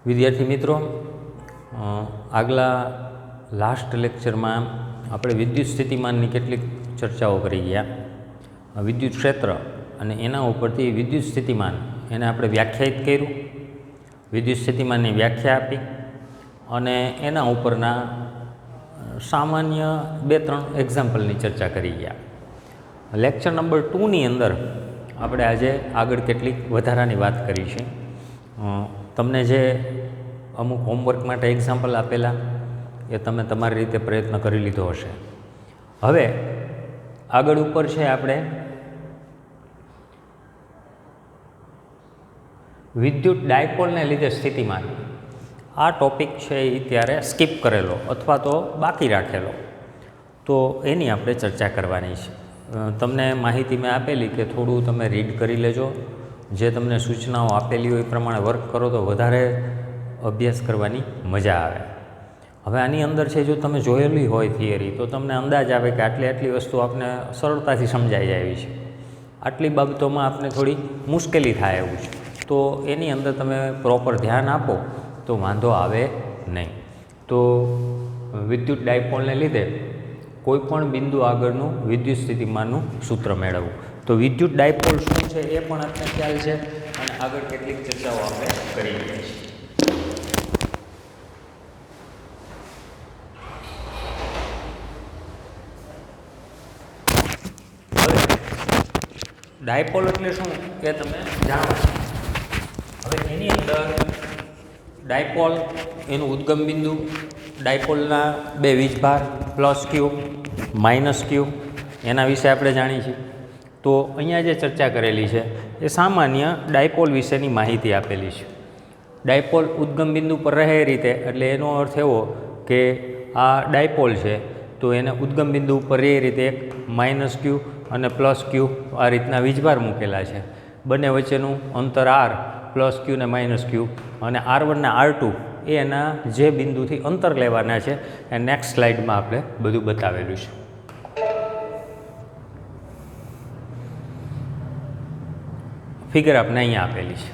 વિદ્યાર્થી મિત્રો, આગલા લાસ્ટ લેક્ચરમાં આપણે વિદ્યુત સ્થિતિમાનની કેટલીક ચર્ચાઓ કરી ગયા. વિદ્યુત ક્ષેત્ર અને એના ઉપરથી વિદ્યુત સ્થિતિમાન એને આપણે વ્યાખ્યાયિત કર્યું, વિદ્યુત સ્થિતિમાનની વ્યાખ્યા આપી અને એના ઉપરના સામાન્ય 2-3 એક્ઝામ્પલની ચર્ચા કરી ગયા. લેક્ચર નંબર 2ની અંદર આપણે આજે આગળ કેટલીક વધારાની વાત કરી છે. તમને જે અમુક હોમવર્ક માટે એક્ઝામ્પલ આપેલા એ તમે તમારી રીતે પ્રયત્ન કરી લીધો હશે. હવે આગળ ઉપર છે આપણે વિદ્યુત ડાયપોલને લીધે સ્થિતિમાન. આ ટૉપિક છે એ ત્યારે સ્કીપ કરેલો અથવા તો બાકી રાખેલો, તો એની આપણે ચર્ચા કરવાની છે. તમને માહિતી મેં આપેલી કે થોડું તમે રીડ કરી લેજો, જે તમને સૂચનાઓ આપેલી હોય એ પ્રમાણે વર્ક કરો તો વધારે અભ્યાસ કરવાની મજા આવે. હવે આની અંદર છે, જો તમે જોયેલી હોય થિયરી તો તમને અંદાજ આવે કે આટલી વસ્તુ આપને સરળતાથી સમજાઈ જાય એવી છે, આટલી બાબતોમાં આપને થોડી મુશ્કેલી થાય એવું છે. તો એની અંદર તમે પ્રોપર ધ્યાન આપો તો વાંધો આવે નહીં. તો વિદ્યુત ડાયપોલને લીધે કોઈ પણ બિંદુ આગળનું વિદ્યુત સ્થિતિમાનનું સૂત્ર મેળવવું. તો વિદ્યુત ડાયપોલ શું છે એ પણ આપને ખ્યાલ છે અને આગળ કેટલીક ચર્ચાઓ આપણે કરી રહ્યા છીએ. ડાયપોલ એટલે શું એ તમે જાણો છો. હવે એની અંદર ડાયપોલ, એનું ઉદ્ગમ બિંદુ, ડાયપોલના 2 વીજભાર પ્લસ ક્યુ માઇનસ ક્યુ, એના વિશે આપણે જાણીએ છીએ. તો અહીંયા જે ચર્ચા કરેલી છે એ સામાન્ય ડાયપોલ વિશેની માહિતી આપેલી છે. ડાયપોલ ઉદ્ગમ બિંદુ પર રહે એ રીતે, એટલે એનો અર્થ એવો કે આ ડાયપોલ છે તો એને ઉદ્ગમ બિંદુ ઉપર એ રીતે એક માઇનસ ક્યુ અને પ્લસ ક્યુ આ રીતના વીજભાર મૂકેલા છે. બંને વચ્ચેનું અંતર આર, પ્લસ ક્યુ ને માઇનસ ક્યુ, અને R1 ને R2 એ એના જે બિંદુથી અંતર લેવાના છે એ નેક્સ્ટ સ્લાઇડમાં આપણે બધું બતાવેલું છે. ફિગર આપણે અહીંયા આપેલી છે.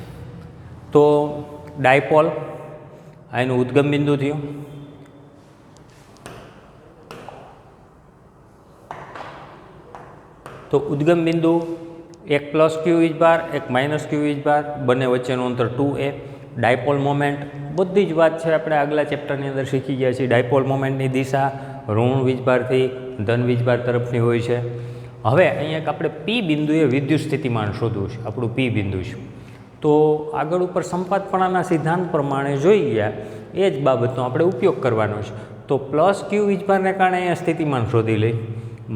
તો ડાયપોલ આ એનું ઉદ્ગમ બિંદુ થયું. તો ઉદ્ગમ બિંદુ એક પ્લસ ક્યુ વીજભાર, એક માઇનસ ક્યુ વીજભાર, બંને વચ્ચેનું અંતર 2a. ડાયપોલ મોમેન્ટ બધી જ વાત છે આપણે આગલા ચેપ્ટરની અંદર શીખી ગયા છીએ. ડાયપોલ મોમેન્ટની દિશા ઋણ વીજભારથી ધન વીજભાર તરફની હોય છે. હવે અહીંયા એક આપણે પી બિંદુએ વિદ્યુત સ્થિતિમાન શોધવું છે, આપણું પી બિંદુ છે. તો આગળ ઉપર સંપાતપણાના સિદ્ધાંત પ્રમાણે જોઈ ગયા એ જ બાબતનો આપણે ઉપયોગ કરવાનો છે. તો પ્લસ ક્યુ વીજભારને કારણે અહીંયા સ્થિતિમાન શોધી લઈ,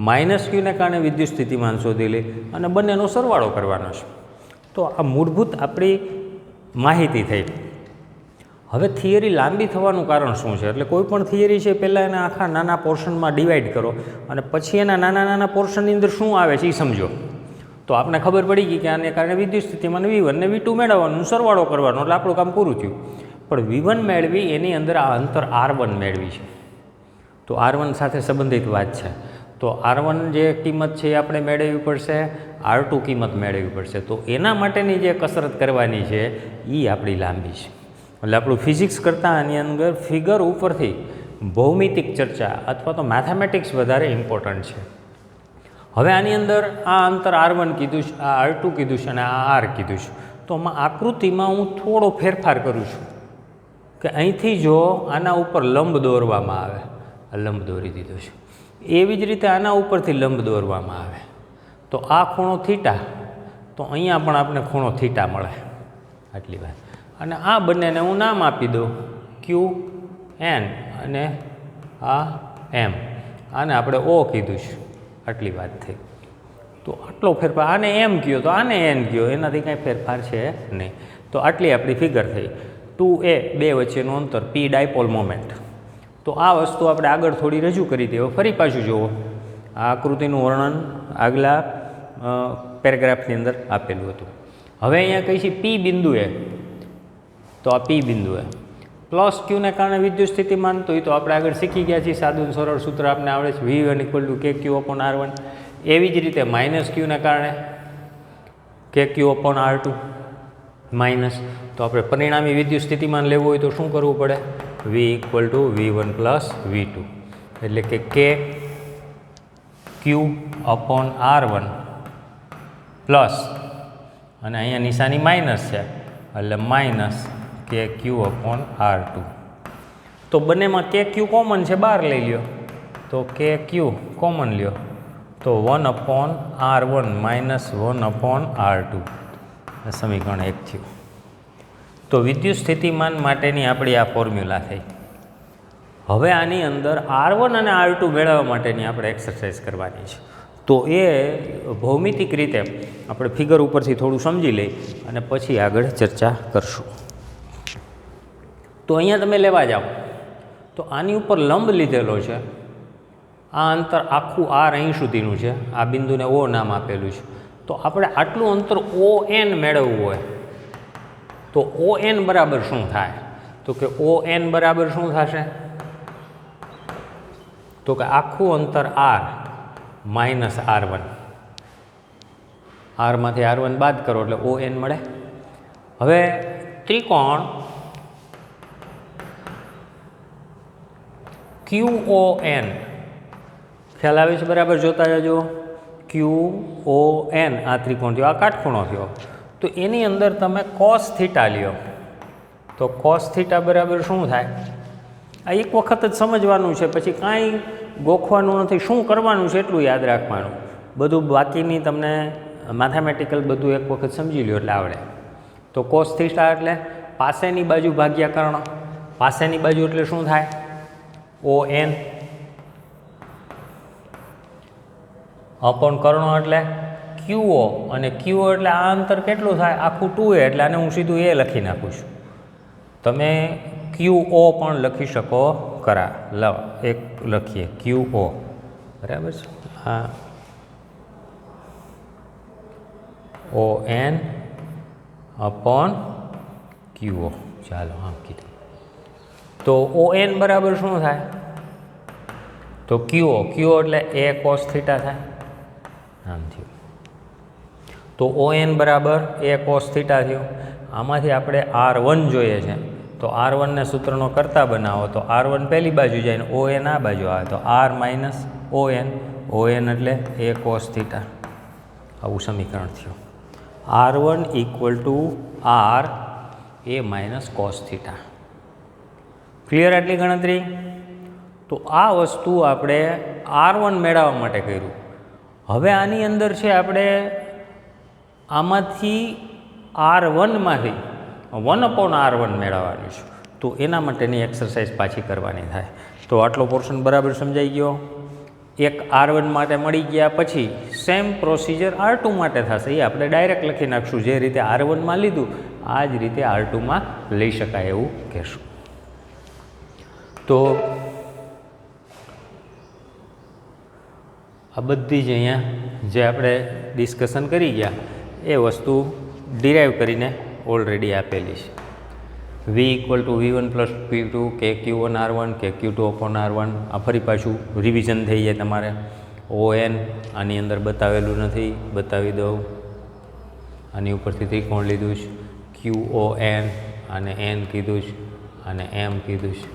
માઇનસ ક્યુને કારણે વિદ્યુત સ્થિતિમાન શોધી લઈ અને બંનેનો સરવાળો કરવાનો છે. તો આ મૂળભૂત આપણી માહિતી થઈ. હવે થિયરી લાંબી થવાનું કારણ શું છે? એટલે કોઈ પણ થિયરી છે પહેલાં એના આખા નાના પોર્શનમાં ડિવાઈડ કરો અને પછી એના નાના પોર્શનની અંદર શું આવે છે એ સમજો. તો આપણે ખબર પડી ગઈ કે આને કારણે વિદ્યુત સ્થિતિમાન V1 ને V2 મેળવવાનું, સરવાળો કરવાનો, એટલે આપણું કામ પૂરું થયું. પણ V1 મેળવી એની અંદર આ અંતર R1 મેળવી છે. તો R1 સાથે સંબંધિત વાત છે. તો R1 જે કિંમત છે એ આપણે મેળવવી પડશે, R2 કિંમત મેળવવી પડશે. તો એના માટેની જે કસરત કરવાની છે એ આપણી લાંબી છે. એટલે આપણું ફિઝિક્સ કરતાં આની અંદર ફિગર ઉપરથી ભૌમિતિક ચર્ચા અથવા તો મેથેમેટિક્સ વધારે ઇમ્પોર્ટન્ટ છે. હવે આની અંદર આ અંતર R1 કીધું છે, આ R2 કીધું છે અને આ R કીધું છે. તો આકૃતિમાં હું થોડો ફેરફાર કરું છું કે અહીંથી જો આના ઉપર લંબ દોરવામાં આવે, આ લંબ દોરી દીધો છે, એવી જ રીતે આના ઉપરથી લંબ દોરવામાં આવે તો આ ખૂણો થીટા, તો અહીંયા પણ આપણે ખૂણો થીટા મળે. આટલી વાત. અને આ બંનેને હું નામ આપી દઉં QN અને આ M, આને આપણે O કીધું છે. આટલી વાત થઈ. તો આટલો ફેરફાર, આને M કયો તો આને N કયો, એનાથી કાંઈ ફેરફાર છે નહીં. તો આટલી આપણી ફિગર થઈ. 2a, બે વચ્ચેનું અંતર, P ડાયપોલ મોમેન્ટ. તો આ વસ્તુ આપણે આગળ થોડી રજૂ કરી દઈએ. ફરી પાછું જુઓ, આ આકૃતિનું વર્ણન આગલા પેરેગ્રાફની અંદર આપેલું હતું. હવે અહીંયા કહી છે પી બિંદુએ, તો આ પી બિંદુએ પ્લસ ક્યુને કારણે વિદ્યુત સ્થિતિમાન, તો એ તો આપણે આગળ શીખી ગયા છીએ, સાદું સરળ સૂત્ર આપણે આવડે છે, V1 = KQ/R1. એવી જ રીતે માઇનસ ક્યુને કારણે KQ/R2. માઇનસ. તો આપણે પરિણામી વિદ્યુત સ્થિતિમાન લેવું હોય તો શું કરવું પડે? V equal to V1 plus V2, એટલે કે કે ક્યુ અપોન R1 પ્લસ, અને અહીંયા નિશાની માઇનસ છે એટલે માઇનસ કે ક્યુ અપોન R2. તો બંનેમાં કે ક્યુ કોમન છે, બહાર લઈ લ્યો. તો કે ક્યુ કોમન લ્યો તો 1 upon R1 minus 1 upon R2, સમીકરણ 1 થયું. તો વિદ્યુત સ્થિતિમાન માટેની આપણી આ ફોર્મ્યુલા થઈ. હવે આની અંદર R1 અને R2 મેળવવા માટેની આપણે એક્સરસાઇઝ કરવાની છે. તો એ ભૌમિતિક રીતે આપણે ફિગર ઉપરથી થોડું સમજી લઈ અને પછી આગળ ચર્ચા કરશું. તો અહીંયા તમે લેવા જાઓ તો આની ઉપર લંબ લીધેલો છે. આ અંતર આખું R અહીં સુધીનું છે, આ બિંદુને O નામ આપેલું છે. તો આપણે આટલું અંતર ON મેળવવું હોય તો ON બરાબર શું થાય? તો કે ON બરાબર શું થશે? તો કે આખું અંતર R માઇનસ R1, Rમાંથી R1 બાદ કરો એટલે ON મળે. હવે ત્રિકોણ QON ખ્યાલ આવે છે બરાબર? જોતા જજો. QON આ ત્રિકોણ થયો, આ કાટખૂણો થયો. તો એની અંદર તમે કોસ થીટા લ્યો તો કોસ થીટા બરાબર શું થાય? આ એક વખત જ સમજવાનું છે, પછી કાંઈ ગોખવાનું નથી. શું કરવાનું છે એટલું યાદ રાખવાનું. બધું બાકીની તમને મેથેમેટિકલ બધું એક વખત સમજી લ્યો એટલે આવડે. તો કોસ થીટા એટલે પાસેની બાજુ ભાગ્યા કર્ણ. પાસેની બાજુ એટલે શું થાય? ON અપોન કર્ણો એટલે QO, અને QO એટલે આ અંતર કેટલું થાય? આખું 2A, એટલે આને હું સીધું A લખી નાખું છું. તમે QO પણ લખી શકો ખરા. એક લખીએ QO, બરાબર છે. હા, ON અપોન QO. ચાલો આમ કીધું. તો ON બરાબર શું થાય? તો QO એટલે A cos થીટા થાય. આમ થયું. તો ON બરાબર A cos થીટા થયું. આમાંથી આપણે R1 જોઈએ છે, તો R1ને સૂત્રનો કરતા બનાવો તો R1 પહેલી બાજુ જાય ને ON આ બાજુ આવે તો R માઇનસ ON એટલે A cos થીટા. આવું સમીકરણ થયું. R1 equal to R A minus cos theta. Clear આટલી ગણતરી? તો આ વસ્તુ આપણે R1 મેળવવા માટે કર્યું. હવે આની અંદર છે આપણે આમાંથી R1માંથી 1 અપોન R1 મેળવવાનું છે. તો એના માટેની એક્સરસાઇઝ પાછી કરવાની થાય. તો આટલો પોર્શન બરાબર સમજાઈ ગયો. એક R1 માટે મળી ગયા પછી સેમ પ્રોસિજર R2 માટે થશે. એ આપણે ડાયરેક્ટ લખી નાખશું. જે રીતે R1માં લીધું આ જ રીતે R2માં લઈ શકાય એવું કહેશું. તો આ બધી જ અહીંયા જે આપણે ડિસ્કશન કરી ગયા એ વસ્તુ ડિરાઈવ કરીને ઓલરેડી આપેલી છે. V equal to V1 plus P2 કે Q1 R1 કે Q2 અપોન R1. આ ફરી પાછું રિવિઝન થઈ જાય તમારે. ON આની અંદર બતાવેલું નથી, બતાવી દઉં. આની ઉપરથી ત્રિકોણ લીધું છે. QON અને N કીધું છે અને M કીધું છે.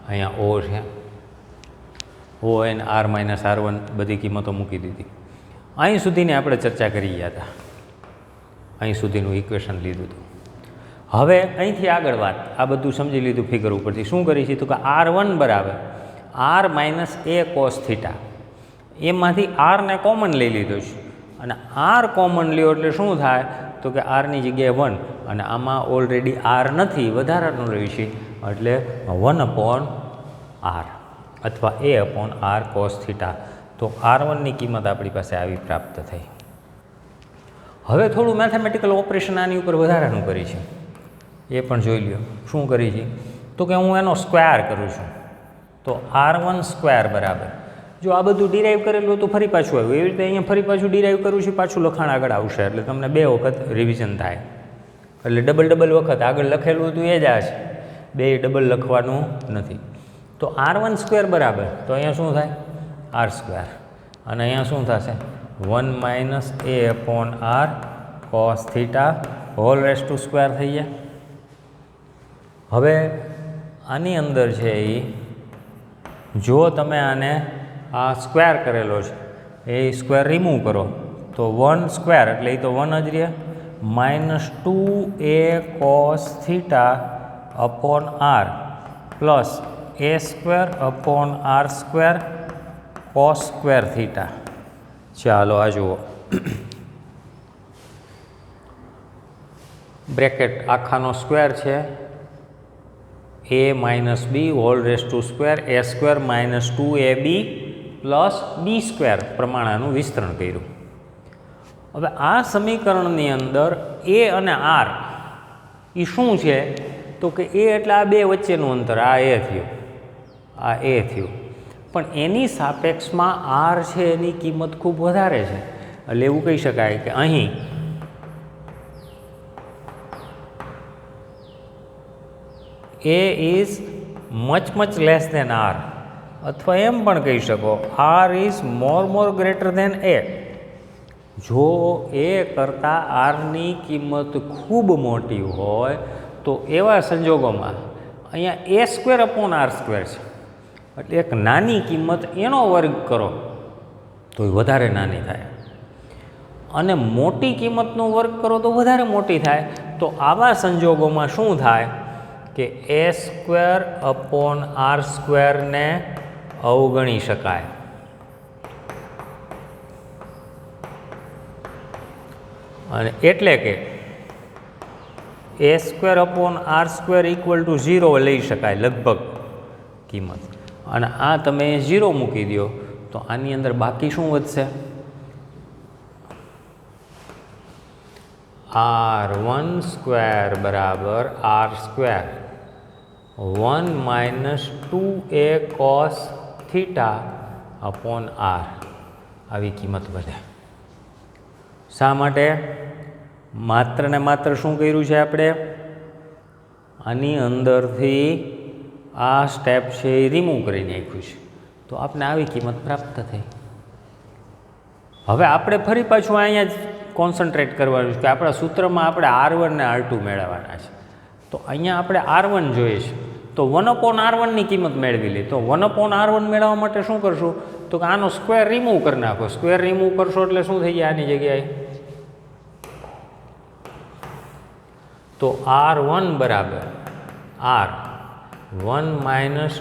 અહીંયા O છે. ON R માઇનસ R1 બધી કિંમતો મૂકી દીધી. અહીં સુધીની આપણે ચર્ચા કરી ગયા હતા. અહીં સુધીનું ઇક્વેશન લીધું હતું. હવે અહીંથી આગળ વાત આ બધું સમજી લીધું ફિગર ઉપરથી. શું કરી છે? તો કે R1 બરાબર R minus A cos theta. એમાંથી Rને કોમન લઈ લીધો છે અને R કોમન લ્યો એટલે શું થાય? તો કે Rની જગ્યાએ 1 અને આમાં ઓલરેડી R નથી, વધારાનું રહ્યું છે એટલે 1 અપોન R અથવા A upon R cos theta. તો R1ની કિંમત આપણી પાસે આવી પ્રાપ્ત થઈ. હવે થોડું મેથેમેટિકલ ઓપરેશન આની ઉપર વધારાનું કરી છે, એ પણ જોઈ લ્યો. શું કરી છે? તો કે હું એનો સ્ક્વેર કરું છું. તો R1 સ્ક્વેર બરાબર, જો આ બધું ડિરાઈવ કરેલું તો ફરી પાછું આવ્યું, એવી રીતે અહીંયા ફરી પાછું ડિરાઈવ કરું છું, પાછું લખાણ આગળ આવશે એટલે તમને 2 વખત રિવિઝન થાય. એટલે ડબલ વખત આગળ લખેલું હતું એ જ આ છે, 2 ડબલ લખવાનું નથી. તો R1 સ્ક્વેર બરાબર, તો અહીંયા શું થાય? R square. અને અહીંયા શું થશે? 1 minus A upon R cos theta whole raise to square થઈ જાય. હવે આની અંદર છે એ જો તમે આને આ સ્ક્વેર કરેલો છે એ સ્ક્વેર રિમૂવ કરો તો 1 સ્ક્વેર એટલે એ તો 1 જ રહે, -2a cos theta upon r plus a square upon r square cos square theta. ચાલો આ જુઓ, બ્રેકેટ આખાનો સ્ક્વેર છે, a minus b whole raise to square a square -2ab plus b square પ્રમાણેનું વિસ્તરણ કર્યું. હવે આ સમીકરણની અંદર એ અને આર એ શું છે તો કે એ એટલે આ બે વચ્ચેનું અંતર, આ એ થયું, આ એ થયું, પણ એની સાપેક્ષમાં આર છે એની કિંમત ખૂબ વધારે છે. એટલે એવું કહી શકાય કે અહીં A is much less than R, અથવા એમ પણ કહી શકો R is more greater than A. જો એ કરતાં આરની કિંમત ખૂબ મોટી હોય તો એવા સંજોગોમાં અહીંયા એ સ્ક્વેર અપોન આર સ્ક્વેર છે, એટલે એક નાની કિંમત એનો વર્ગ કરો તો એ વધારે નાની થાય, અને મોટી કિંમતનો વર્ગ કરો તો વધારે મોટી થાય. તો આવા સંજોગોમાં શું થાય કે એ સ્ક્વેર અપોન આર સ્ક્વેરને અવગણી શકાય. અને એટલે કે A square upon R square equal to 0 લઈ શકાય લગભગ કિંમત. અને આ તમે 0 મૂકી દો તો આની અંદર બાકી શું વધશે? r1 સ્ક્વેર બરાબર r square 1 - 2a cos theta upon r, આવી કિંમત વધે. શા માટે? માત્ર ને માત્ર શું કર્યું છે આપણે? આની અંદરથી આ સ્ટેપ છે એ રિમૂવ કરી નાખ્યું છે, તો આપણે આવી કિંમત પ્રાપ્ત થઈ. હવે આપણે ફરી પાછું અહીંયા જ કોન્સન્ટ્રેટ કરવાનું છે કે આપણા સૂત્રમાં આપણે r1 ને r2 મેળવવાના છે. તો અહીંયા આપણે r1 જોઈએ છે, તો 1/r1 ની કિંમત મેળવી લી. તો 1/r1 મેળવવા માટે શું કરશું? તો કે આનો સ્ક્વેર રિમૂવ કરી નાખો. સ્ક્વેર રિમૂવ કરશો એટલે શું થઈ જાય આની જગ્યાએ? તો r1 બરાબર r1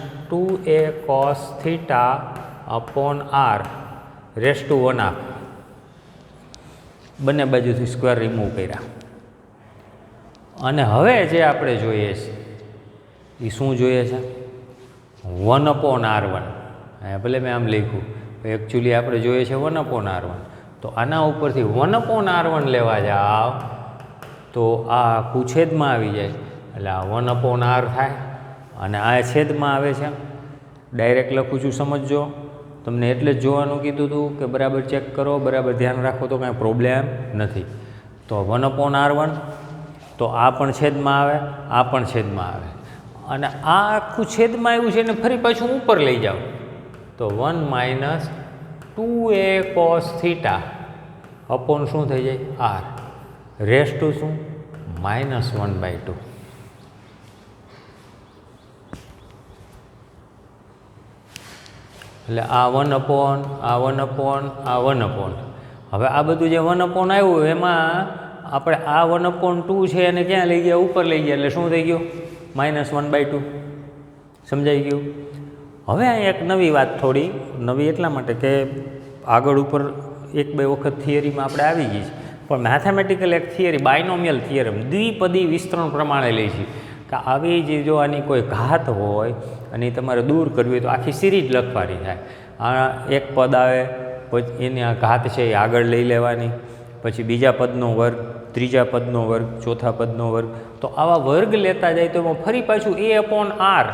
- 2a cos theta upon r raise to 1/2. બંને બાજુથી સ્ક્વેર રિમૂવ કર્યા. અને હવે જે આપણે જોઈએ છે એ શું જોઈએ છે? 1/r1. ભલે મેં આમ લખ્યું, એકચ્યુઅલી આપણે જોઈએ છે 1/r1. તો આના ઉપરથી 1/r1 લેવા જાઓ તો આ આખું છેદમાં આવી જાય, એટલે આ 1/r થાય, અને આ છેદમાં આવે છે. ડાયરેક્ટ લખું છું, સમજજો. તમને એટલે જ જોવાનું કીધું હતું કે બરાબર ચેક કરો, બરાબર ધ્યાન રાખો તો કાંઈ પ્રોબ્લેમ નથી. તો 1/r1, તો આ પણ છેદમાં આવે, આ પણ છેદમાં આવે, અને આ આખું છેદમાં આવ્યું છે એને ફરી પાછું ઉપર લઈ જાઓ તો 1 - 2a cos થીટા અપોન શું થઈ જાય? r રેસ ટુ શું? -1/2. એટલે આ 1/, આ 1/, આ 1/. હવે આ બધું જે 1/ આવ્યું એમાં આપણે આ 1/2 છે એને ક્યાં લઈ ગયા? ઉપર લઈ ગયા, એટલે શું થઈ ગયું? -1/2. સમજાઈ ગયું? હવે અહીં એક નવી વાત, થોડી નવી એટલા માટે કે આગળ ઉપર 1-2 વખત થિયરીમાં આપણે આવી ગઈ છે, પણ મેથેમેટિકલ એક થિયરી, બાયનોમિયલ થિયરમ, દ્વિપદી વિસ્તરણ પ્રમાણે લઈ છે કે આવી જે જો આની કોઈ ઘાત હોય અને એ તમારે દૂર કરવી હોય તો આખી સિરીઝ લખવાની થાય. આ એક પદ આવે પછી એની આ ઘાત છે એ આગળ લઈ લેવાની, પછી બીજા પદનો વર્ગ, ત્રીજા પદનો વર્ગ, ચોથા પદનો વર્ગ. તો આવા વર્ગ લેતા જાય તો એમાં ફરી પાછું a/r,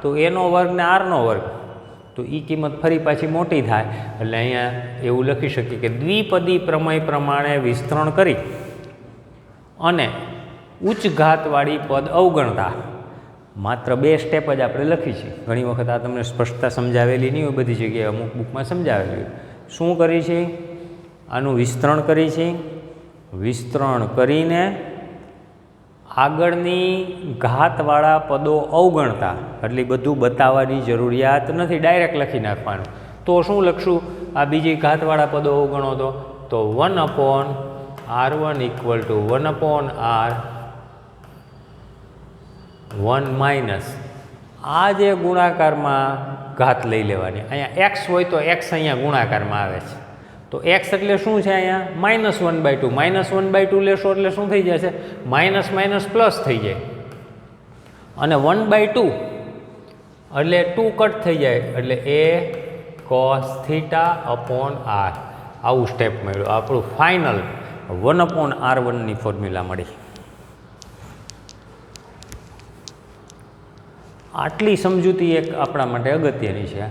તો એનો વર્ગ ને આરનો વર્ગ, તો એ કિંમત ફરી પાછી મોટી થાય. એટલે અહીંયા એવું લખી શકીએ કે દ્વિપદી પ્રમેય પ્રમાણે વિસ્તરણ કરી અને ઉચ્ચ ઘાતવાળી પદ અવગણતા માત્ર 2 સ્ટેપ જ આપણે લખી છે. ઘણી વખત આ તમને સ્પષ્ટતા સમજાવેલી નહીં હોય, બધી જગ્યાએ અમુક બુકમાં સમજાવેલી. શું કરી છે? આનું વિસ્તરણ કરી છે. વિસ્તરણ કરીને આગળની ઘાતવાળા પદો અવગણતા, એટલે બધું બતાવવાની જરૂરિયાત નથી, ડાયરેક્ટ લખી નાખવાનું. તો શું લખશું? આ બીજી ઘાતવાળા પદો અવગણો તો 1/r1 = 1/r1 માઇનસ આ જે ગુણાકારમાં ઘાત લઈ લેવાની. અહીંયા x હોય તો x અહીંયા ગુણાકારમાં આવે છે, તો x એટલે શું છે? અહીંયા -1/2. -1/2 લેશો એટલે શું થઈ જશે? માઇનસ માઇનસ પ્લસ થઈ જાય, અને 1/2 એટલે 2 કટ થઈ જાય, એટલે a cos θ/r. આવું સ્ટેપ મળ્યું. આપણું ફાઇનલ 1/r1ની ફોર્મ્યુલા મળી. આટલી સમજૂતી એક આપણા માટે અગત્યની છે.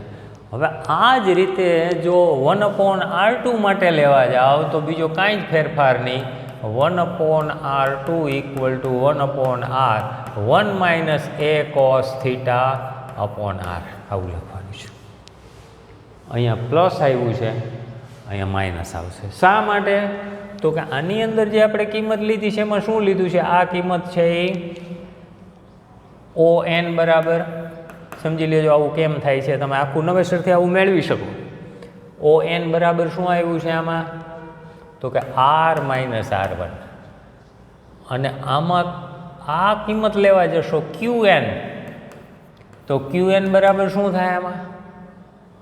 હવે આ જ રીતે જો 1/r2 માટે લેવા જાઓ તો બીજો કાંઈ જ ફેરફાર નહીં. 1/r2 = 1/r1 - a cos θ/r. આવું લખવાનું છે. અહીંયા પ્લસ આવ્યું છે, અહીંયા માઇનસ આવશે. શા માટે? તો કે આની અંદર જે આપણે કિંમત લીધી છે એમાં શું લીધું છે? આ કિંમત છે એ ON બરાબર, સમજી લેજો આવું કેમ થાય છે, તમે આખું નવેસરથી આવું મેળવી શકો. ON બરાબર શું આવ્યું છે આમાં? તો કે R - R1. અને આમાં આ કિંમત લેવા જશો QN, તો QN બરાબર શું થાય આમાં?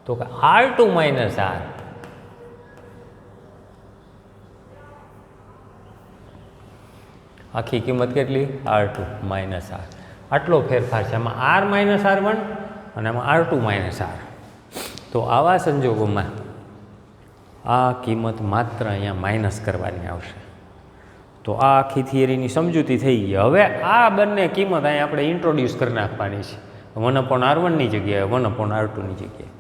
તો કે R2 - R. આખી કિંમત કેટલી? R2 - R. આટલો ફેરફાર છે આમાં, R - R1 અને આમાં R2 - R. તો આવા સંજોગોમાં આ કિંમત માત્ર અહીંયા માઇનસ કરવાની આવશે. તો આ આખી થિયરીની સમજૂતી થઈ ગઈ. હવે આ બંને કિંમત અહીંયા આપણે ઇન્ટ્રોડ્યુસ કરી નાખવાની છે, 1/r1ની જગ્યાએ 1/r2ની જગ્યાએ.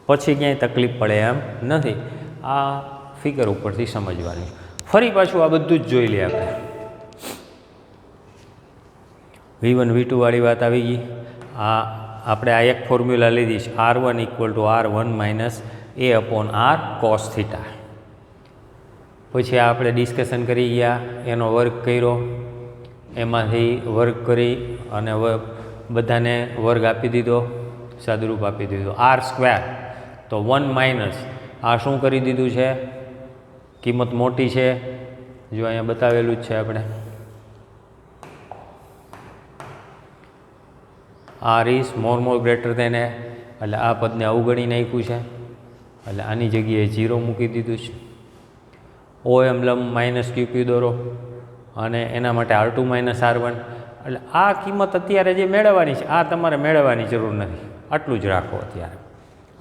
પછી ક્યાંય તકલીફ પડે એમ નથી. આ ફિગર ઉપરથી સમજવાની. ફરી પાછું આ બધું જ જોઈ લઈએ આપણે. V1 V2 વાળી વાત આવી ગઈ. આપણે આ એક ફોર્મ્યુલા લીધી છે, R1 = R1 - a/r cos θ. પછી આપણે ડિસ્કશન કરી ગયા, એનો વર્ગ કર્યો, એમાંથી વર્ગ કરી અને બધાને વર્ગ આપી દીધો, સાદુરૂપ આપી દીધું r². તો 1 - આ શું કરી દીધું છે? કિંમત મોટી છે, જો અહીંયા બતાવેલું જ છે આપણે. R is more greater than a, એટલે આ પદને અવગણી નાખ્યું છે, એટલે આની જગ્યાએ 0 મૂકી દીધું છે. OM લંબ -QQ દોરો અને એના માટે R2 - R1. એટલે આ કિંમત અત્યારે જે મેળવવાની છે આ તમારે મેળવવાની જરૂર નથી, આટલું જ રાખો અત્યારે.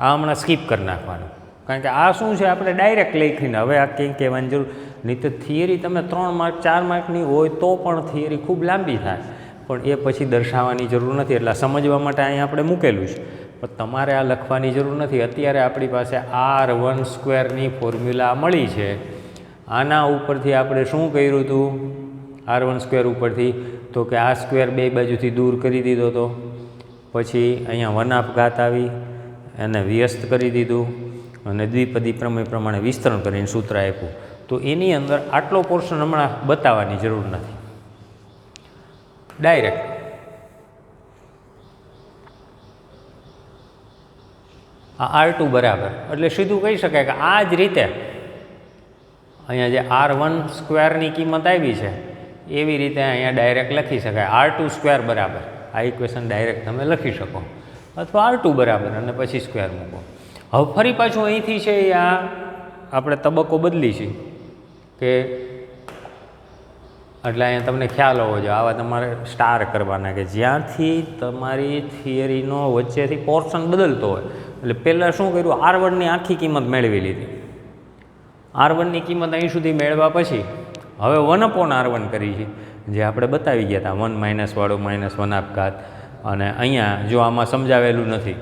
આ હમણાં સ્કીપ કરી નાખવાનું, કારણ કે આ શું છે આપણે ડાયરેક્ટ લખીને હવે આ કંઈ કહેવાની જરૂર નહીં. તો થિયરી તમે 3 માર્ક 4 માર્કની હોય તો પણ થિયરી ખૂબ લાંબી થાય, પણ એ પછી દર્શાવવાની જરૂર નથી. એટલે સમજવા માટે અહીંયા આપણે મૂકેલું છે, પણ તમારે આ લખવાની જરૂર નથી. અત્યારે આપણી પાસે R1² ફોર્મ્યુલા મળી છે. આના ઉપરથી આપણે શું કર્યું હતું? R1² ઉપરથી તો કે આ સ્ક્વેર બે બાજુથી દૂર કરી દીધો હતો. પછી અહીંયા 1/2 આવી, એને વ્યસ્ત કરી દીધું અને દ્વિપદી પ્રમેય પ્રમાણે વિસ્તરણ કરીને સૂત્ર આપ્યું. તો એની અંદર આટલો પોર્શન હમણાં બતાવવાની જરૂર નથી, ડાયરેક્ટ આ R2 બરાબર, એટલે સીધું કહી શકાય કે આ જ રીતે અહીંયા જે R1² કિંમત આવી છે એવી રીતે અહીંયા ડાયરેક્ટ લખી શકાય. R2² બરાબર, આ ઇક્વેશન ડાયરેક્ટ તમે લખી શકો, અથવા R2 બરાબર અને પછી સ્ક્વેર મૂકો. હવે ફરી પાછું અહીંથી છે આ આપણે તબક્કો બદલી છે કે એટલે અહીંયા તમને ખ્યાલ હોવો જોઈએ, આવા તમારે સ્ટાર કરવાના કે જ્યાંથી તમારી થિયરીનો વચ્ચેથી પોર્શન બદલતો હોય. એટલે પહેલાં શું કર્યું? R1ની આખી કિંમત મેળવી લીધી. R1ની કિંમત અહીં સુધી મેળવ્યા પછી હવે 1/R1 કરી છે, જે આપણે બતાવી ગયા હતા 1 - વાળું -1/2. અને અહીંયા જો આમાં સમજાવેલું નથી,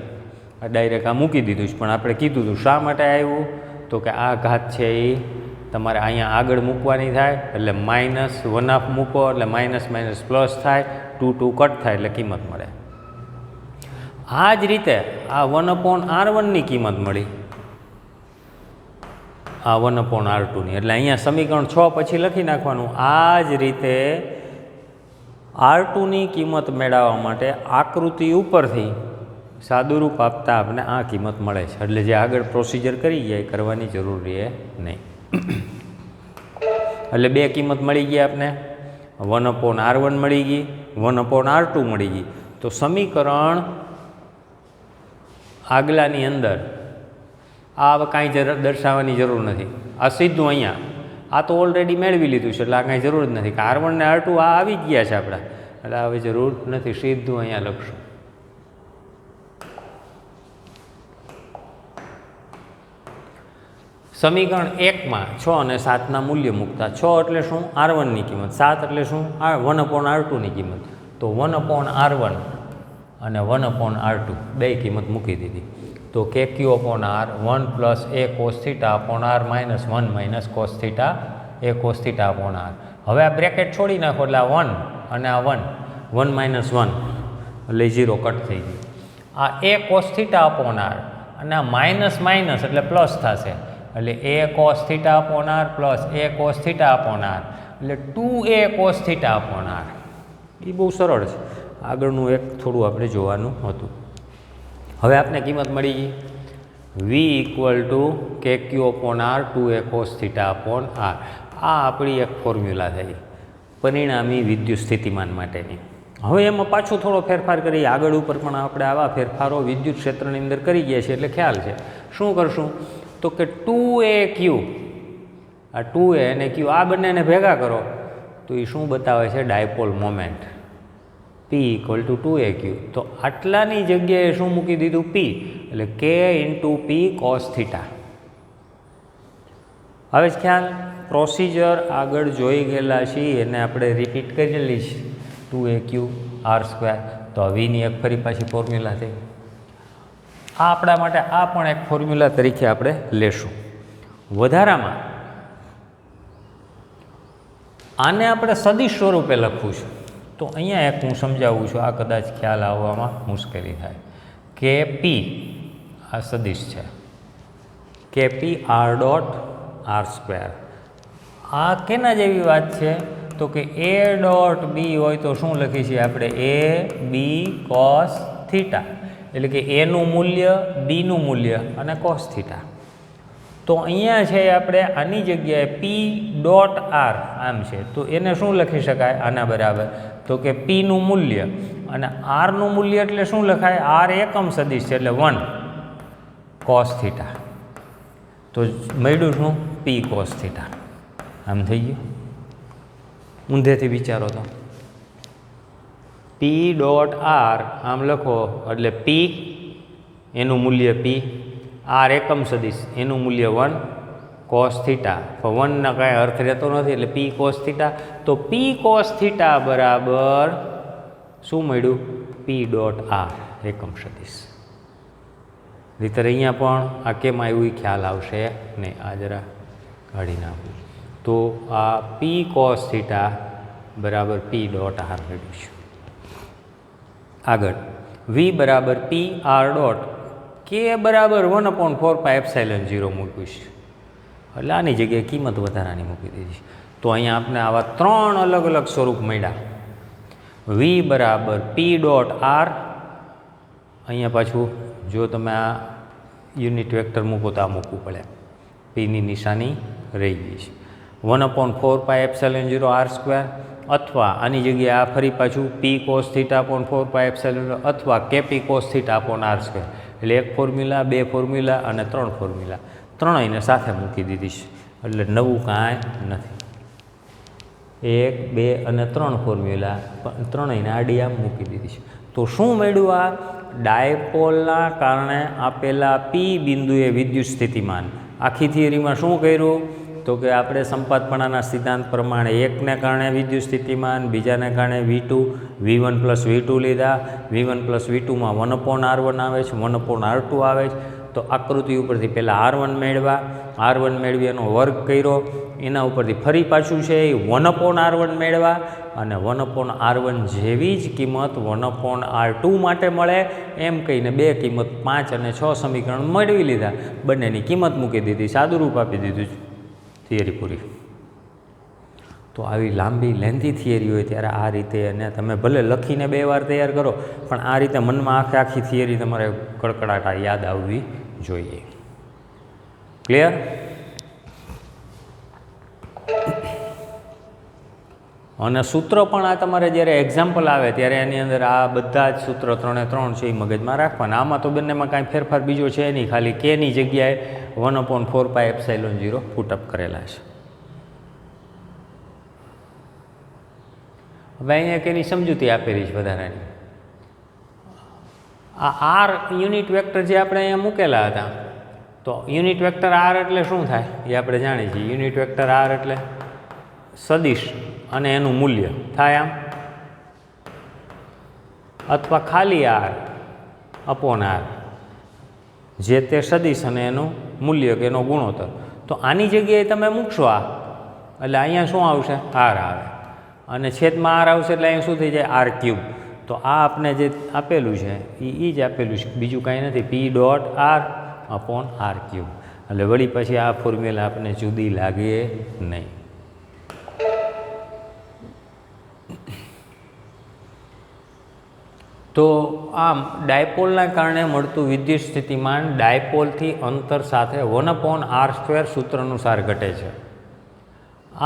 આ ડાયરેક્ટ આ મૂકી દીધું છે, પણ આપણે કીધું હતું શા માટે આવ્યું? તો કે આ ઘાત છે એ તમારે અહીંયા આગળ મૂકવાની થાય, એટલે -1/2 મૂકો એટલે માઇનસ પ્લસ થાય, 2 કટ થાય એટલે કિંમત મળે. આ જ રીતે આ 1/R1ની કિંમત મળી, આ 1/R2ની. એટલે અહીંયા સમીકરણ 6 પછી લખી નાખવાનું. આ જ રીતે R2ની કિંમત મેળવવા માટે આકૃતિ ઉપરથી સાદુરૂપ આપતા આપણે આ કિંમત મળે છે, એટલે જે આગળ પ્રોસિજર કરી ગયા એ કરવાની જરૂર રહે નહીં. એટલે બે કિંમત મળી ગઈ આપણે, 1/R1 મળી ગઈ, 1/R2 મળી ગઈ. તો સમીકરણ આગલાની અંદર આ કાંઈ દર્શાવવાની જરૂર નથી. આ સીધું અહીંયા આ તો ઓલરેડી મેળવી લીધું છે, એટલે આ કાંઈ જરૂર જ નથી કે R1 ને R2 આ આવી જ ગયા છે આપણા, એટલે હવે જરૂર નથી, સીધું અહીંયા લખશું. સમીકરણ 1માં 6 અને 7ના મૂલ્ય મૂકતા, 6 એટલે શું? R1ની કિંમત, 7 એટલે શું? 1/R2ની કિંમત. તો 1/R1 અને 1/R2 બે કિંમત મૂકી દીધી. તો KQ/R 1 + A cos θ/R - 1 - cos θ A cos θ/R. હવે આ બ્રેકેટ છોડી નાખો એટલે આ 1 અને આ 1, 1 - 1 એટલે 0 કટ થઈ ગયું. આ A cos θ/R અને આ માઇનસ માઇનસ એટલે પ્લસ થશે, એટલે A cos θ/R plus A cos θ/R એટલે 2A cos θ/R. એ બહુ સરળ છે, આગળનું એક થોડું આપણે જોવાનું હતું. હવે આપણે કિંમત મળી ગઈ V = KQ/R 2A cos θ/R. આ આપણી એક ફોર્મ્યુલા થઈ પરિણામી વિદ્યુત સ્થિતિમાન માટેની. હવે એમાં પાછું થોડો ફેરફાર કરીએ, આગળ ઉપર પણ આપણે આવા ફેરફારો વિદ્યુત ક્ષેત્રની અંદર કરી ગયા છીએ એટલે ખ્યાલ છે. શું કરશું? તો કે 2AQ, આ 2A અને Q આ બંનેને ભેગા કરો તો એ શું બતાવે છે? Dipole moment P = 2AQ. તો આટલાની જગ્યાએ શું મૂકી દીધું? P, એટલે K × P cos θ. હવે જ ખ્યાલ, પ્રોસિજર આગળ જોઈ ગયેલા છીએ એને આપણે રિપીટ કરેલી છે, 2AQ R². તો Vની એક ફરી પાછી ફોર્મ્યુલા થઈ. આ આપણા માટે આ પણ એક ફોર્મ્યુલા તરીકે આપણે લેશું. વધારામાં આને આપણે સદિશ સ્વરૂપે લખવું છે. તો અહીંયા એક હું સમજાવું છું, આ કદાચ ખ્યાલ આવવામાં મુશ્કેલી થાય. KP આ સદિશ છે, KP R.R². આ કેના જેવી વાત છે? તો કે A.B હોય તો શું લખી છીએ આપણે? AB cos θ, એટલે કે Aનું મૂલ્ય, Bનું મૂલ્ય અને cos θ. તો અહીંયા છે આપણે આની જગ્યાએ P.R આમ છે, તો એને શું લખી શકાય આના બરાબર? તો કે Pનું મૂલ્ય અને Rનું મૂલ્ય એટલે શું લખાય? R એકમ સદિશ છે એટલે 1 cos θ. તો મળ્યું શું? P cos θ. આમ થઈ ગયું. ઊંધેથી વિચારો તો P.R આમ લખો એટલે P એનું મૂલ્ય P, R એકમ સદિશ એનું મૂલ્ય 1 cos θ. પણ 1ના કાંઈ અર્થ રહેતો નથી એટલે P cos θ. તો P cos θ બરાબર શું મળ્યું? P.R એકમ સદિશ. નહીંતર અહીંયા પણ આ કેમ આવ્યું એ ખ્યાલ આવશે નહીં. આ જરા કાઢી નાખું તો આ P cos θ બરાબર P.R મળ્યું છે. આગળ V બરાબર PR ડોટ, K બરાબર 1/4πε0 મૂક્યું છે, એટલે આની જગ્યાએ કિંમત વધારાની મૂકી દીધી. તો અહીંયા આપણે આવા 3 અલગ અલગ સ્વરૂપ મળ્યા. V બરાબર P.R, અહીંયા પાછું જો તમે આ યુનિટ વેક્ટર મૂકો તો આ મૂકવું પડે, Pની નિશાની રહી ગઈ છે. 1/4πε0 R², અથવા આની જગ્યાએ આ ફરી પાછું P cos θ/4πε0 અથવા KP cos θ/R². એટલે એક ફોર્મ્યુલા, બે ફોર્મ્યુલા અને 3 ફોર્મ્યુલા, ત્રણેયને સાથે મૂકી દીધી છે, એટલે નવું કાંઈ નથી. 1, 2 અને 3 ફોર્મ્યુલા ત્રણેયને આડી આમ મૂકી દીધી છે. તો શું મળ્યું? આ ડાયપોલના કારણે આપેલા P બિંદુએ વિદ્યુત સ્થિતિમાન. આખી થિયરીમાં શું કર્યું? તો કે આપણે સંપાતપણાના સિદ્ધાંત પ્રમાણે એકને કારણે વિદ્યુત સ્થિતિમાન, બીજાને કારણે V2, V1 + V2 લીધા. V1 + V2માં 1/R1 આવે છે, 1/R2 આવે છે. તો આકૃતિ ઉપરથી પહેલાં R1 મેળવ્યા, R1 મેળવી એનો વર્ગ કર્યો, એના ઉપરથી ફરી પાછું છે એ 1/R1 મેળવ્યા અને 1/R1 જેવી જ કિંમત 1/R2 માટે મળે એમ કહીને બે કિંમત 5 અને 6 સમીકરણ મેળવી લીધા. બંનેની કિંમત મૂકી દીધી, સાદુરૂપ આપી દીધું, થિયરી પૂરી. તો આવી લાંબી લેન્થી થિયરી હોય ત્યારે આ રીતે, અને તમે ભલે લખીને 2 વાર તૈયાર કરો પણ આ રીતે મનમાં આખી થિયરી તમારે કડકડાટ યાદ આવવી જોઈએ. ક્લિયર? અને સૂત્ર પણ આ તમારે જ્યારે એક્ઝામ્પલ આવે ત્યારે એની અંદર આ બધા જ સૂત્ર 3 છે એ મગજમાં રાખવાના. આમાં તો બંનેમાં કાંઈ ફેરફાર બીજો છે નહીં, ખાલી કેની જગ્યાએ 1/4πε0 પુટઅપ કરેલા છે. હવે અહીંયા કેની સમજૂતી આપેલી છે વધારાની. આ આર યુનિટ વેક્ટર જે આપણે અહીંયા મૂકેલા હતા, તો યુનિટ વેક્ટર આર એટલે શું થાય એ આપણે જાણીએ છીએ. યુનિટ વેક્ટર આર એટલે સદિશ અને એનું મૂલ્ય થાય આમ, અથવા ખાલી આર અપોન આર, જે તે સદિશ અને એનું મૂલ્ય કે એનો ગુણોત્તર. તો આની જગ્યાએ તમે મૂકશો આ, એટલે અહીંયા શું આવશે? આર આવે, અને છેદમાં આર આવશે એટલે અહીંયા શું થઈ જાય? R cube. તો આ આપણે જે આપેલું છે એ જ આપેલું છે, બીજું કાંઈ નથી. P dot R upon R cube. એટલે વળી પછી આ ફોર્મ્યુલા આપણને જુદી લાગે નહીં. તો આમ ડાયપોલના કારણે મળતું વિદ્યુત સ્થિતિમાન ડાયપોલથી અંતર સાથે 1/r² સૂત્ર અનુસાર ઘટે છે.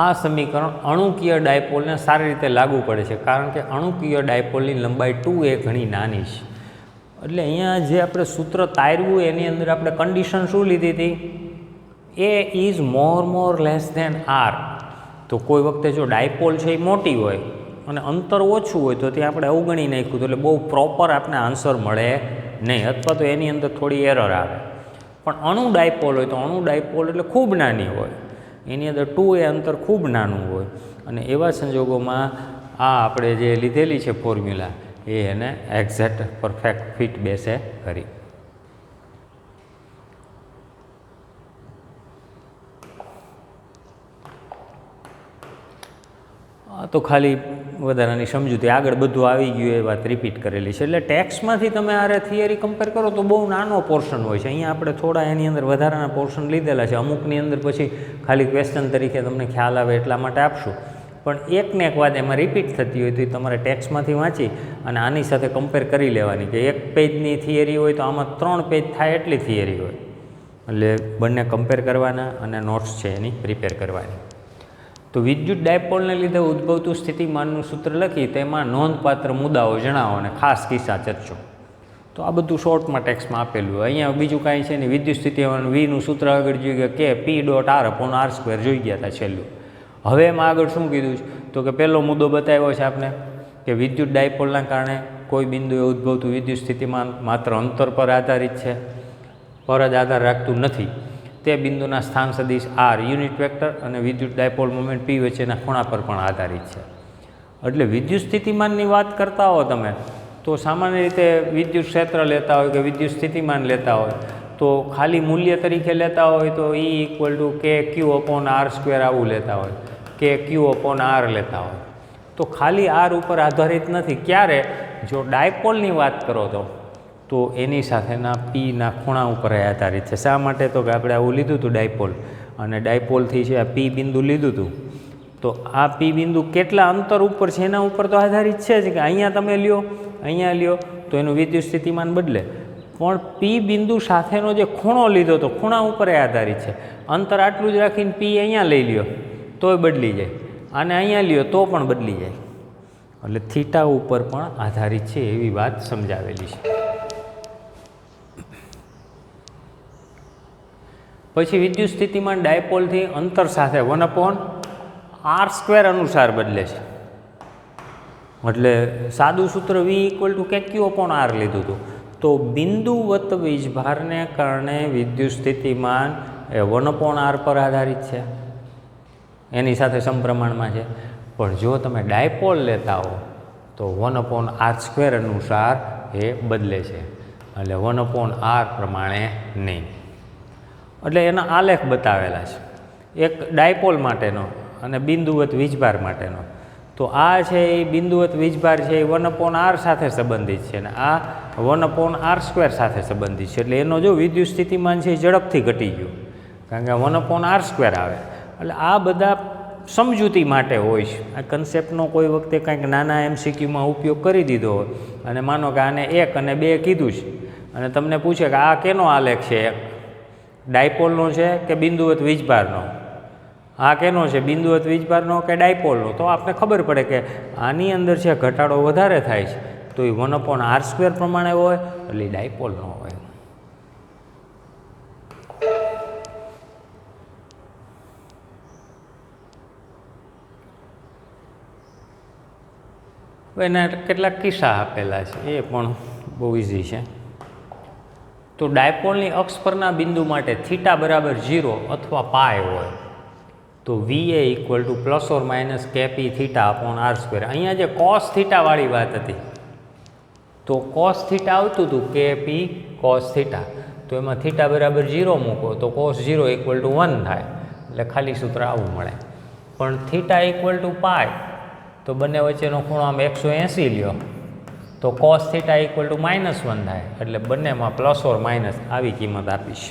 આ સમીકરણ અણુકીય ડાયપોલને સારી રીતે લાગુ પડે છે, કારણ કે અણુકીય ડાયપોલની લંબાઈ 2a ઘણી નાની છે. એટલે અહીંયા જે આપણે સૂત્ર તાર્યું એની અંદર આપણે કન્ડિશન શું લીધી હતી? a is more less than r. તો કોઈ વખતે જો ડાયપોલ છે એ મોટી હોય અને અંતર ઓછું હોય તો ત્યાં આપણે અવગણી નાખ્યું, એટલે બહુ પ્રોપર આપણે આન્સર મળે નહીં, અથવા તો એની અંદર થોડી એરર આવે. પણ અણુ ડાયપોલ હોય તો અણુ ડાયપોલ એટલે ખૂબ નાની હોય, એની અંદર 2a અંતર ખૂબ નાનું હોય, અને એવા સંજોગોમાં આ આપણે જે લીધેલી છે ફોર્મ્યુલા એ એને એક્ઝેક્ટ પરફેક્ટ ફિટ બેસે કરી. તો ખાલી વધારાની સમજૂતી, આગળ બધું આવી ગયું એ વાત રિપીટ કરેલી છે. એટલે ટેક્સ્ટમાંથી તમે આ થિયરી કમ્પેર કરો તો બહુ નાનો પોર્શન હોય છે. અહીંયા આપણે થોડા એની અંદર વધારાના પોર્શન લીધેલા છે, અમુકની અંદર પછી ખાલી ક્વેશ્ચન તરીકે તમને ખ્યાલ આવે એટલા માટે આપશું. પણ એકને એક વાત એમાં રિપીટ થતી હોય તો એ તમારે ટેક્સ્ટમાંથી વાંચી અને આની સાથે કમ્પેર કરી લેવાની, કે 1 પેજની થિયરી હોય તો આમાં 3 પેજ થાય એટલી થિયરી હોય. એટલે બંને કમ્પેર કરવાના અને નોટ્સ છે એની પ્રિપેર કરવાની. તો વિદ્યુત ડાયપોલને લીધે ઉદ્ભવતું સ્થિતિમાનનું સૂત્ર લખી તેમાં નોંધપાત્ર મુદ્દાઓ જણાવો અને ખાસ કિસ્સા ચર્ચો. તો આ બધું શોર્ટમાં ટેક્સ્ટમાં આપેલું હોય. અહીંયા બીજું કાંઈ છે નહીં. વિદ્યુત સ્થિતિમાન વીનું સૂત્ર આગળ જોઈ ગયા, કે પી ડોટ આર અપોન r² જોઈ ગયા હતા છેલ્લું. હવે એમાં આગળ શું કીધું છે? તો કે પહેલો મુદ્દો બતાવ્યો છે આપણે, કે વિદ્યુત ડાયપોલના કારણે કોઈ બિંદુએ ઉદ્ભવતું વિદ્યુત સ્થિતિમાન માત્ર અંતર પર આધારિત છે, પર જ આધાર રાખતું નથી. તે બિંદુના સ્થાન સદિશ આર યુનિટ વેક્ટર અને વિદ્યુત ડાયપોલ મોમેન્ટ પી વચ્ચેના ખૂણા પર પણ આધારિત છે. એટલે વિદ્યુત સ્થિતિમાનની વાત કરતા હો તમે તો સામાન્ય રીતે વિદ્યુત ક્ષેત્ર લેતા હોય કે વિદ્યુત સ્થિતિમાન લેતા હોય તો ખાલી મૂલ્ય તરીકે લેતા હોય તો E = kq/r² આવું લેતા હોય, કે q/r લેતા હોય. તો ખાલી આર ઉપર આધારિત નથી. ક્યારે? જો ડાયપોલની વાત કરો તો એની સાથેના પીના ખૂણા ઉપર આધારિત છે. શા માટે? તો કે આપણે આવું લીધું હતું ડાયપોલ, અને ડાયપોલથી છે આ પી બિંદુ લીધું હતું, તો આ પી બિંદુ કેટલા અંતર ઉપર છે એના ઉપર તો આધારિત છે જ, કે અહીંયા તમે લ્યો, અહીંયા લ્યો તો એનું વિદ્યુત સ્થિતિમાન બદલે. પણ પી બિંદુ સાથેનો જે ખૂણો લીધો તો ખૂણા ઉપર આધારિત છે. અંતર આટલું જ રાખીને પી અહીંયા લઈ લ્યો તોય બદલી જાય, અને અહીંયા લ્યો તો પણ બદલી જાય. એટલે થીટા ઉપર પણ આધારિત છે એવી વાત સમજાવેલી છે. પછી વિદ્યુત સ્થિતિમાન ડાયપોલથી અંતર સાથે 1/r² અનુસાર બદલે છે. એટલે સાદું સૂત્ર V = kq/r લીધું હતું. તો બિંદુવત વીજભારને કારણે વિદ્યુત સ્થિતિમાન એ 1/r પર આધારિત છે, એની સાથે સમપ્રમાણમાં છે. પણ જો તમે ડાયપોલ લેતા હો તો 1/r² અનુસાર એ બદલે છે, એટલે 1/r પ્રમાણે નહીં. એટલે એના આલેખ બતાવેલા છે, એક ડાયપોલ માટેનો અને બિંદુવત વીજભાર માટેનો. તો આ છે એ બિંદુવત વીજભાર છે એ 1/r સાથે સંબંધિત છે, અને આ 1/r² સાથે સંબંધિત છે. એટલે એનો જો વિદ્યુત સ્થિતિમાન છે એ ઝડપથી ઘટી ગયું, કારણ કે 1/r² આવે. એટલે આ બધા સમજૂતી માટે હોય છે. આ કન્સેપ્ટનો કોઈ વખતે કંઈક નાના MCQમાં ઉપયોગ કરી દીધો હોય અને માનો કે આને 1 અને 2 કીધું છે અને તમને પૂછે કે આ કેનો આલેખ છે, ડાયપોલનો છે કે બિંદુવત વીજભારનો, આ કેનો છે, બિંદુવત વીજભારનો કે ડાયપોલનો, તો આપને ખબર પડે કે આની અંદર છે ઘટાડો વધારે થાય છે તો એ 1/r² પ્રમાણે હોય એટલે ડાયપોલનો હોય. એના કેટલાક કિસ્સા આપેલા છે, એ પણ બહુ ઇઝી છે. તો ડાયપોલની અક્ષ પરના બિંદુ માટે થીટા બરાબર 0 અથવા પાય હોય તો VA = ±KP θ/r². અહીંયા જે cos થીટાવાળી વાત હતી તો cos થીટા આવતું હતું KP cos થીટા, તો એમાં થીટા બરાબર 0 મૂકો તો cos 0 = 1 થાય, એટલે ખાલી સૂત્ર આવું મળે. પણ θ = પાય તો બંને વચ્ચેનો ખૂણો આમ 180 લ્યો તો cos θ = -1 થાય, એટલે બંનેમાં ± આવી કિંમત આપીશ.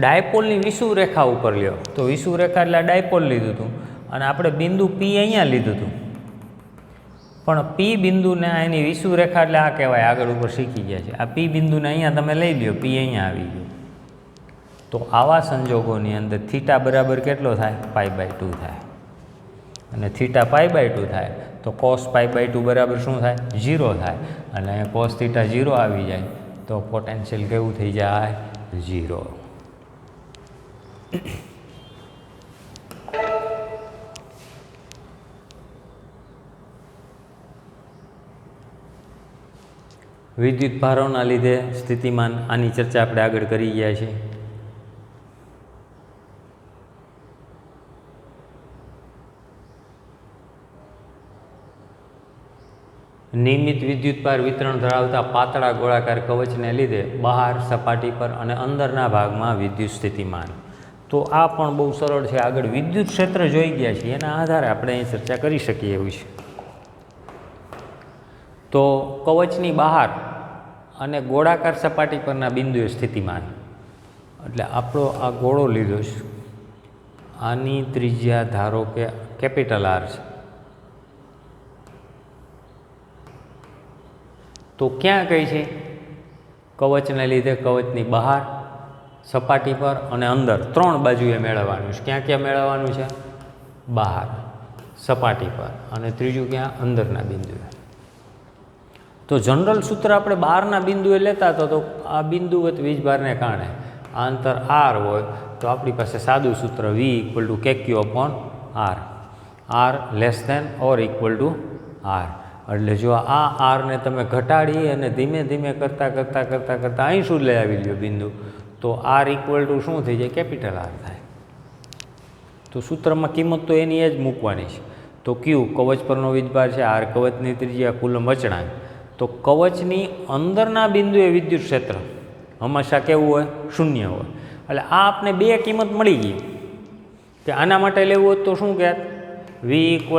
ડાયપોલની વિષુવ રેખા ઉપર લ્યો તો વિષુવ રેખા એટલે ડાયપોલ લીધું હતું અને આપણે બિંદુ P અહીંયા લીધું હતું, પણ P બિંદુને એની વિષુવ રેખા એટલે આ કહેવાય, આગળ ઉપર શીખી ગયા છે. આ P બિંદુને અહીંયા તમે લઈ લ્યો, P અહીંયા આવી ગયું, તો આવા સંજોગોની અંદર થીટા બરાબર કેટલો થાય, π/2 થાય, અને થીટા π/2 થાય તો cos π/2 બરાબર શું થાય, 0 થાય, અને અહીંયા cos θ 0 આવી જાય તો પોટેન્શિયલ કેવું થઈ જાય, 0. વિદ્યુત ભારોના લીધે સ્થિતિમાન, આની ચર્ચા આપણે આગળ કરી ગયા છીએ. નિયમિત વિદ્યુતભાર વિતરણ ધરાવતા પાતળા ગોળાકાર કવચને લીધે બહાર, સપાટી પર અને અંદરના ભાગમાં વિદ્યુત સ્થિતિમાન. તો આ પણ બહુ સરળ છે. આગળ વિદ્યુત ક્ષેત્ર જોઈ ગયા છીએ, એના આધારે આપણે અહીં ચર્ચા કરી શકીએ એવું છે. તો કવચની બહાર અને ગોળાકાર સપાટી પરના બિંદુએ સ્થિતિમાન, એટલે આપણો આ ગોળો લીધો છે, આની ત્રિજ્યા ધારો કે R છે, તો ક્યાં કઈ છે, કવચને લીધે કવચની બહાર, સપાટી પર અને અંદર 3 બાજુએ મેળવવાનું છે. ક્યાં ક્યાં મેળવવાનું છે, બહાર, સપાટી પર અને ત્રીજું ક્યાં, અંદરના બિંદુએ. તો જનરલ સૂત્ર આપણે બહારના બિંદુએ લેતા હતા તો આ બિંદુવત વીજભારને કારણે આ અંતર r હોય તો આપણી પાસે સાદું સૂત્ર V = KQ/r, r < R. એટલે જો આ r ને તમે ઘટાડી અને ધીમે ધીમે કરતાં અહીં શું લઈ આવી લ્યો બિંદુ, તો r = શું થઈ જાય, R થાય. તો સૂત્રમાં કિંમત તો એની જ મૂકવાની છે. તો Q કવચ પરનો વીજભાર છે, r કવચની ત્રિજ્યા, કુલમ અચળાંક. તો કવચની અંદરના બિંદુએ વિદ્યુત ક્ષેત્ર હંમેશા કેવું હોય, 0 હોય. એટલે આ આપને 2 કિંમત મળી ગઈ કે આના માટે લેવું હોય તો શું કહેત, V =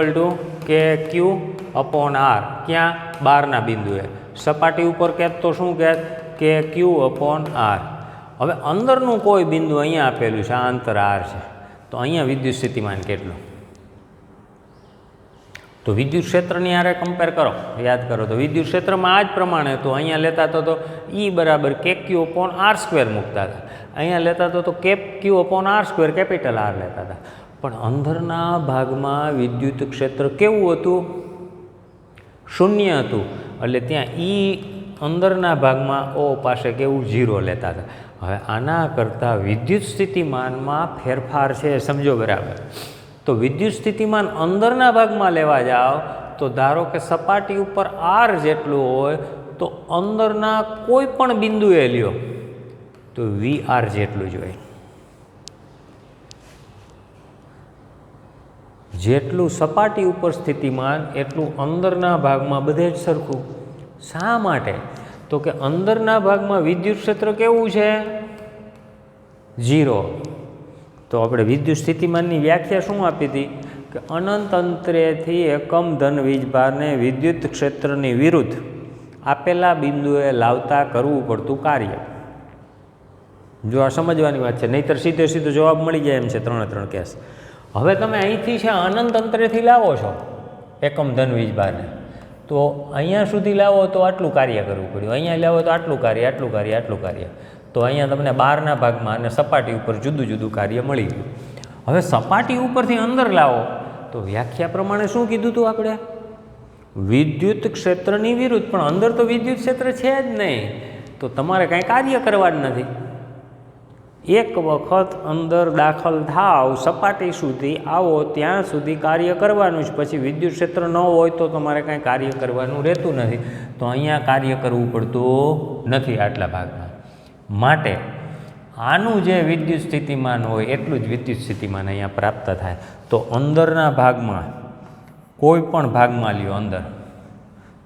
KQ/r, ક્યાં, બહારના બિંદુએ. સપાટી ઉપર કહેત તો શું કહેત, KQ/r. હવે અંદરનું કોઈ બિંદુ અહીંયા આપેલું છે, આ અંતર r છે, તો અહીંયા વિદ્યુત સ્થિતિમાન કેટલું, તો વિદ્યુત ક્ષેત્રની હારે કમ્પેર કરો, યાદ કરો તો વિદ્યુત ક્ષેત્રમાં આ જ પ્રમાણે તો અહીંયા લેતા તો E = KQ/r² મૂકતા હતા, અહીંયા લેતા તો KQ/r² R લેતા હતા. પણ અંદરના ભાગમાં વિદ્યુત ક્ષેત્ર કેવું હતું, 0 હતું, એટલે ત્યાં E અંદરના ભાગમાં O પાસે કેવું, 0 લેતા હતા. હવે આના કરતાં વિદ્યુત સ્થિતિમાનમાં ફેરફાર છે, સમજો બરાબર. તો વિદ્યુત સ્થિતિમાન અંદરના ભાગમાં લેવા જાઓ તો ધારો કે સપાટી ઉપર r જેટલું હોય તો અંદરના કોઈ પણ બિંદુએ લ્યો તો VR જેટલું જ હોય. જેટલું સપાટી ઉપર સ્થિતિમાન એટલું અંદરના ભાગમાં બધે જ સરખું. શા માટે, તો કે અંદરના ભાગમાં વિદ્યુત ક્ષેત્ર કેવું છે, 0. તો આપણે વિદ્યુત સ્થિતિમાનની વ્યાખ્યા શું આપી હતી કે અનંત અંતરેથી એકમ ધન વીજભારને વિદ્યુત ક્ષેત્રની વિરુદ્ધ આપેલા બિંદુએ લાવતા કરવું પડતું કાર્ય. જો આ સમજવાની વાત છે, નહીંતર સીધો જવાબ મળી જાય એમ છે 3 કેસ. હવે તમે અહીંથી છે અનંત અંતરેથી લાવો છો એકમ ધન વીજભારને, તો અહીંયા સુધી લાવો તો આટલું કાર્ય કરવું પડ્યું, અહીંયા લાવો તો આટલું કાર્ય, આટલું કાર્ય, આટલું કાર્ય. તો અહીંયા તમને બહારના ભાગમાં અને સપાટી ઉપર જુદું જુદું કાર્ય મળી ગયું. હવે સપાટી ઉપરથી અંદર લાવો તો વ્યાખ્યા પ્રમાણે શું કીધું હતું આપણે? વિદ્યુત ક્ષેત્રની વિરુદ્ધ. પણ અંદર તો વિદ્યુત ક્ષેત્ર છે જ નહીં, તો તમારે કાંઈ કાર્ય કરવા જ નથી. એક વખત અંદર દાખલ થાવ, સપાટી સુધી આવો, ત્યાં સુધી કાર્ય કરવાનું જ. પછી વિદ્યુત ક્ષેત્ર ન હોય તો તમારે કાંઈ કાર્ય કરવાનું રહેતું નથી. તો અહીંયા કાર્ય કરવું પડતું નથી આટલા ભાગમાં. માટે આનું જે વિદ્યુત સ્થિતિમાન હોય એટલું જ વિદ્યુત સ્થિતિમાન અહીંયા પ્રાપ્ત થાય. તો અંદરના ભાગમાં કોઈ પણ ભાગમાં લ્યો અંદર,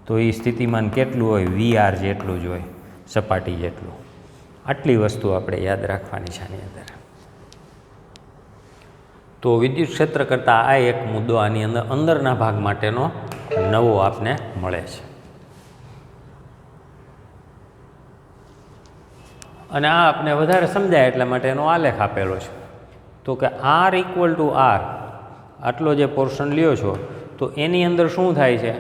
તો એ સ્થિતિમાન કેટલું હોય? VR જેટલું જ હોય, સપાટી જેટલું. આટલી વસ્તુ આપણે યાદ રાખવાની છે આની અંદર. તો વિદ્યુત ક્ષેત્ર કરતાં આ એક મુદ્દો આની અંદર અંદરના ભાગ માટેનો નવો આપને મળે છે. અને આ આપને વધારે સમજાય એટલા માટે એનો આલેખ આપેલો છે. તો કે R = R, આટલો જે પોર્શન લ્યો છો તો એની અંદર શું થાય છે?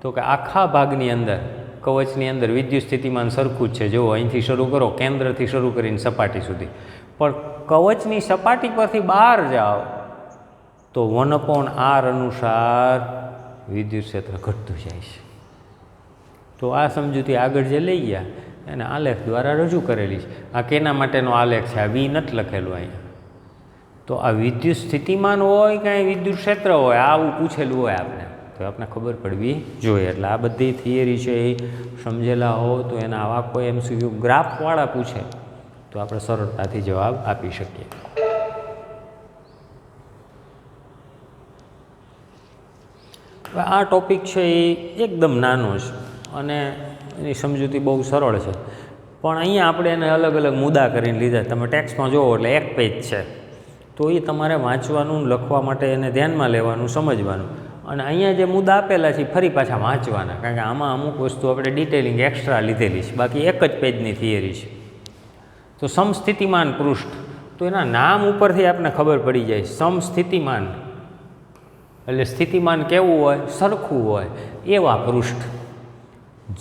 તો કે આખા ભાગની અંદર, કવચની અંદર વિદ્યુત સ્થિતિમાન સરખું જ છે. જો અહીંથી શરૂ કરો, કેન્દ્રથી શરૂ કરીને સપાટી સુધી, પણ કવચની સપાટી પરથી બહાર જાઓ તો 1/r અનુસાર વિદ્યુત ક્ષેત્ર ઘટતું જાય છે. તો આ સમજૂતી આગળ જે લઈ ગયા એને આલેખ દ્વારા રજૂ કરેલી છે. આ કેના માટેનો આલેખ છે? આ V નથી લખેલું અહીંયા. તો આ વિદ્યુત સ્થિતિમાન હોય કે વિદ્યુત ક્ષેત્ર હોય, આવું પૂછેલું હોય આપણે, તો આપણે ખબર પડવી જોઈએ. એટલે આ બધી થિયરી છે એ સમજેલા હો તો એના આવા કોઈ MCQ ગ્રાફવાળા પૂછે તો આપણે સરળતાથી જવાબ આપી શકીએ. આ ટોપિક છે એ એકદમ નાનો છે અને એની સમજૂતી બહુ સરળ છે, પણ અહીંયા આપણે એને અલગ અલગ મુદ્દા કરીને લીધા. તમે ટેક્સ્ટમાં જુઓ એટલે એક પેજ છે, તો એ તમારે વાંચવાનું, લખવા માટે એને ધ્યાનમાં લેવાનું, સમજવાનું. અને અહીંયા જે મુદ્દા આપેલા છે ફરી પાછા વાંચવાના, કારણ કે આમાં અમુક વસ્તુ આપણે ડિટેલિંગ એક્સ્ટ્રા લીધેલી છે, બાકી એક જ પેજની થિયરી છે. તો સમસ્થિતિમાન પૃષ્ઠ, તો એના નામ ઉપરથી આપણને ખબર પડી જાય. સમસ્થિતિમાન એટલે સ્થિતિમાન કેવું હોય? સરખું હોય એવા પૃષ્ઠ.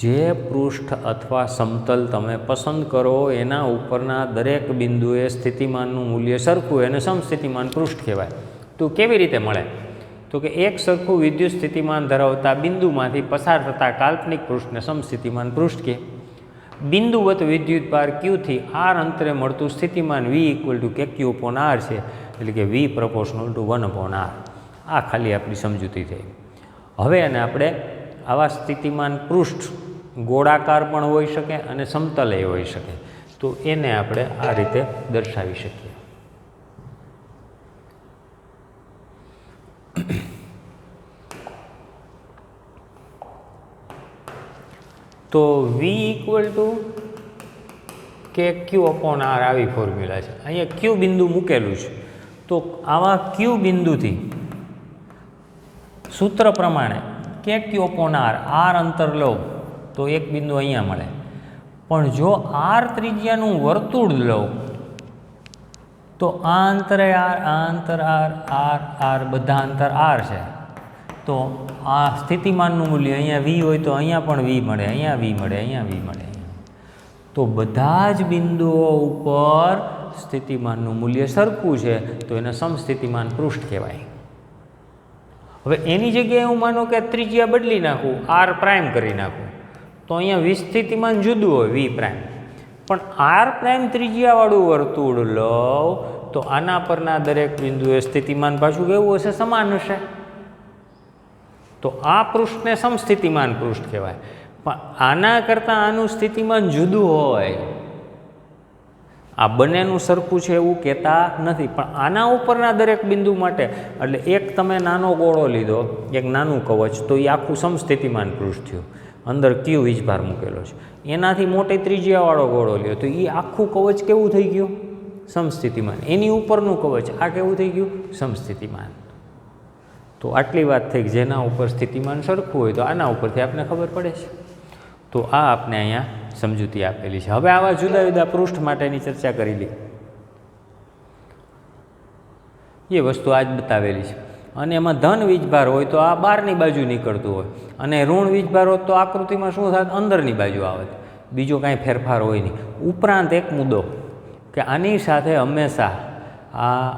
જે પૃષ્ઠ અથવા સમતલ તમે પસંદ કરો એના ઉપરના દરેક બિંદુએ સ્થિતિમાનનું મૂલ્ય સરખું હોય એને સમસ્થિતિમાન પૃષ્ઠ કહેવાય. તો કેવી રીતે મળે? તો કે એક સરખું વિદ્યુત સ્થિતિમાન ધરાવતા બિંદુમાંથી પસાર થતા કાલ્પનિક પૃષ્ઠને સમસ્થિતિમાન પૃષ્ઠ કહે. બિંદુવત વિદ્યુતભાર Q થી R અંતરે મળતું સ્થિતિમાન V = KQ/R છે, એટલે કે V = 1/R. આ ખાલી આપણી સમજૂતી થઈ. હવે એને આપણે આવા સ્થિતિમાન પૃષ્ઠ ગોળાકાર પણ હોઈ શકે અને સમતલે હોઈ શકે, તો એને આપણે આ રીતે દર્શાવી શકીએ. તો V = KQ/R આવી ફોર્મ્યુલા છે. અહીંયા Q બિંદુ મૂકેલું છે, તો આવા Q બિંદુથી સૂત્ર પ્રમાણે KQ/R અંતર લો તો એક બિંદુ અહીંયા મળે. પણ જો R ત્રિજ્યાનું વર્તુળ લો તો આ અંતરે R, આ અંતર R, R બધા અંતર R છે. તો આ સ્થિતિમાનનું મૂલ્ય અહીંયા V હોય તો અહીંયા પણ V મળે, અહીંયા V મળે, અહીંયા V મળે. તો બધા જ બિંદુઓ ઉપર સ્થિતિમાનનું મૂલ્ય સરખું છે, તો એને સમસ્થિતિમાન પૃષ્ઠ કહેવાય. હવે એની જગ્યાએ હું માનો કે ત્રિજ્યા બદલી નાખું, R' કરી નાખું, તો અહીંયા વિસ્થિતિમાન જુદું હોય V'. પણ R' ત્રિજ્યાવાળું વર્તુળ લો તો આના પરના દરેક બિંદુએ સ્થિતિમાન પાછું કેવું હશે? સમાન હશે. તો આ પૃષ્ઠને સમસ્થિતિમાન પૃષ્ઠ કહેવાય. પણ આના કરતાં આનું સ્થિતિમાન જુદું હોય, આ બંનેનું સરખું છે એવું કહેતા નથી. પણ આના ઉપરના દરેક બિંદુ માટે, એટલે એક તમે નાનો ગોળો લીધો, એક નાનું કવચ, તો એ આખું સમસ્થિતિમાન પૃષ્ઠ થયું. અંદર Q વીજભાર મૂકેલો છે. એનાથી મોટી ત્રિજ્યાવાળો ગોળો લ્યો તો એ આખું કવચ કેવું થઈ ગયું? સમસ્થિતિમાન. એની ઉપરનું કવચ આ કેવું થઈ ગયું? સમસ્થિતિમાન. તો આટલી વાત થઈ કે જેના ઉપર સ્થિતિમાન સરખું હોય તો આના ઉપરથી આપને ખબર પડે છે. તો આ આપને અહીંયા સમજૂતી આપેલી છે. હવે આવા જુદા જુદા પૃષ્ઠ માટેની ચર્ચા કરી લી. એ વસ્તુ આ જ બતાવેલી છે. અને એમાં ધન વીજભાર હોય તો આ બહારની બાજુ નીકળતું હોય, અને ઋણ વીજભાર હોત તો આકૃતિમાં શું થાય, અંદરની બાજુ આવે, બીજો કાંઈ ફેરફાર હોય નહીં. ઉપરાંત એક મુદ્દો કે આની સાથે હંમેશા આ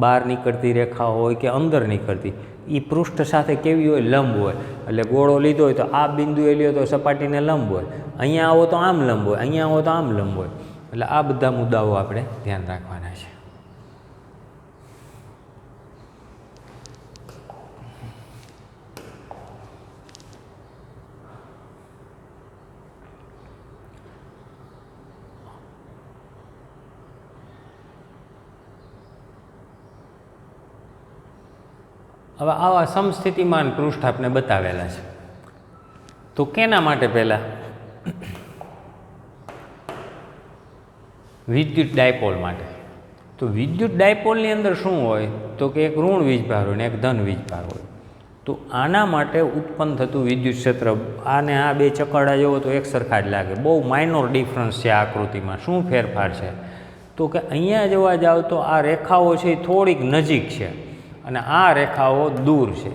બહાર નીકળતી રેખા હોય કે અંદર નીકળતી એ પૃષ્ઠ સાથે કેવી હોય, લંબ હોય. એટલે ગોળો લીધો હોય તો આ બિંદુએ લ્યો તો સપાટીને લંબ હોય, અહીંયા આવો તો આમ લંબ હોય, અહીંયા આવો તો આમ લંબ હોય. એટલે આ બધા મુદ્દાઓ આપણે ધ્યાન રાખવાના છે. હવે આવા સમસ્થિતિમાન પૃષ્ઠ આપણે બતાવેલા છે. તો કેના માટે પહેલાં વિદ્યુત ડાયપોલ માટે. તો વિદ્યુત ડાયપોલની અંદર શું હોય તો કે એક ઋણ વીજભાર હોય ને એક ધન વીજભાર હોય. તો આના માટે ઉત્પન્ન થતું વિદ્યુત ક્ષેત્ર આને આ બે ચકરડા જેવો તો એક સરખા જ લાગે. બહુ માઇનોર ડિફરન્સ છે આ આકૃતિમાં. શું ફેરફાર છે તો કે અહીંયા જોવા જાવ તો આ રેખાઓ છે એ થોડીક નજીક છે અને આ રેખાઓ દૂર છે.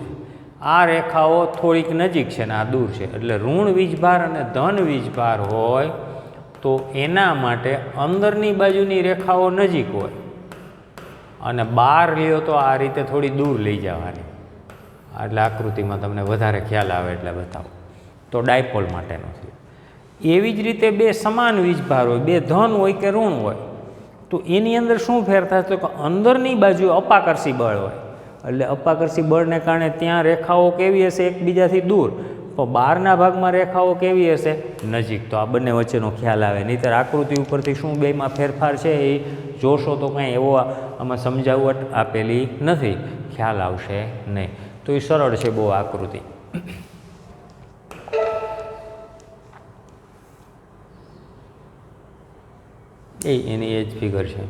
આ રેખાઓ થોડીક નજીક છે ને આ દૂર છે. એટલે ઋણ વીજભાર અને ધન વીજભાર હોય તો એના માટે અંદરની બાજુની રેખાઓ નજીક હોય અને બહાર લ્યો તો આ રીતે થોડી દૂર લઈ જવાની. એટલે આકૃતિમાં તમને વધારે ખ્યાલ આવે એટલે બતાવો. તો ડાયપોલ માટેનો છે. એવી જ રીતે બે સમાન વીજભાર હોય, બે ધન હોય કે ઋણ હોય, તો એની અંદર શું ફેર થાય તો કે અંદરની બાજુ અપાકર્ષી બળ હોય. એટલે અપાકર્ષી બળને કારણે ત્યાં રેખાઓ કેવી હશે, એકબીજાથી દૂર, પણ બહારના ભાગમાં રેખાઓ કેવી હશે, નજીક. તો આ બંને વચ્ચેનો ખ્યાલ આવે. નહીંતર આકૃતિ ઉપરથી શું બેમાં ફેરફાર છે એ જોશો તો કાંઈ એવો આમાં સમજાવટ આપેલી નથી, ખ્યાલ આવશે નહીં. તો એ સરળ છે બહુ આકૃતિ. એની એ જ ફિગર છે.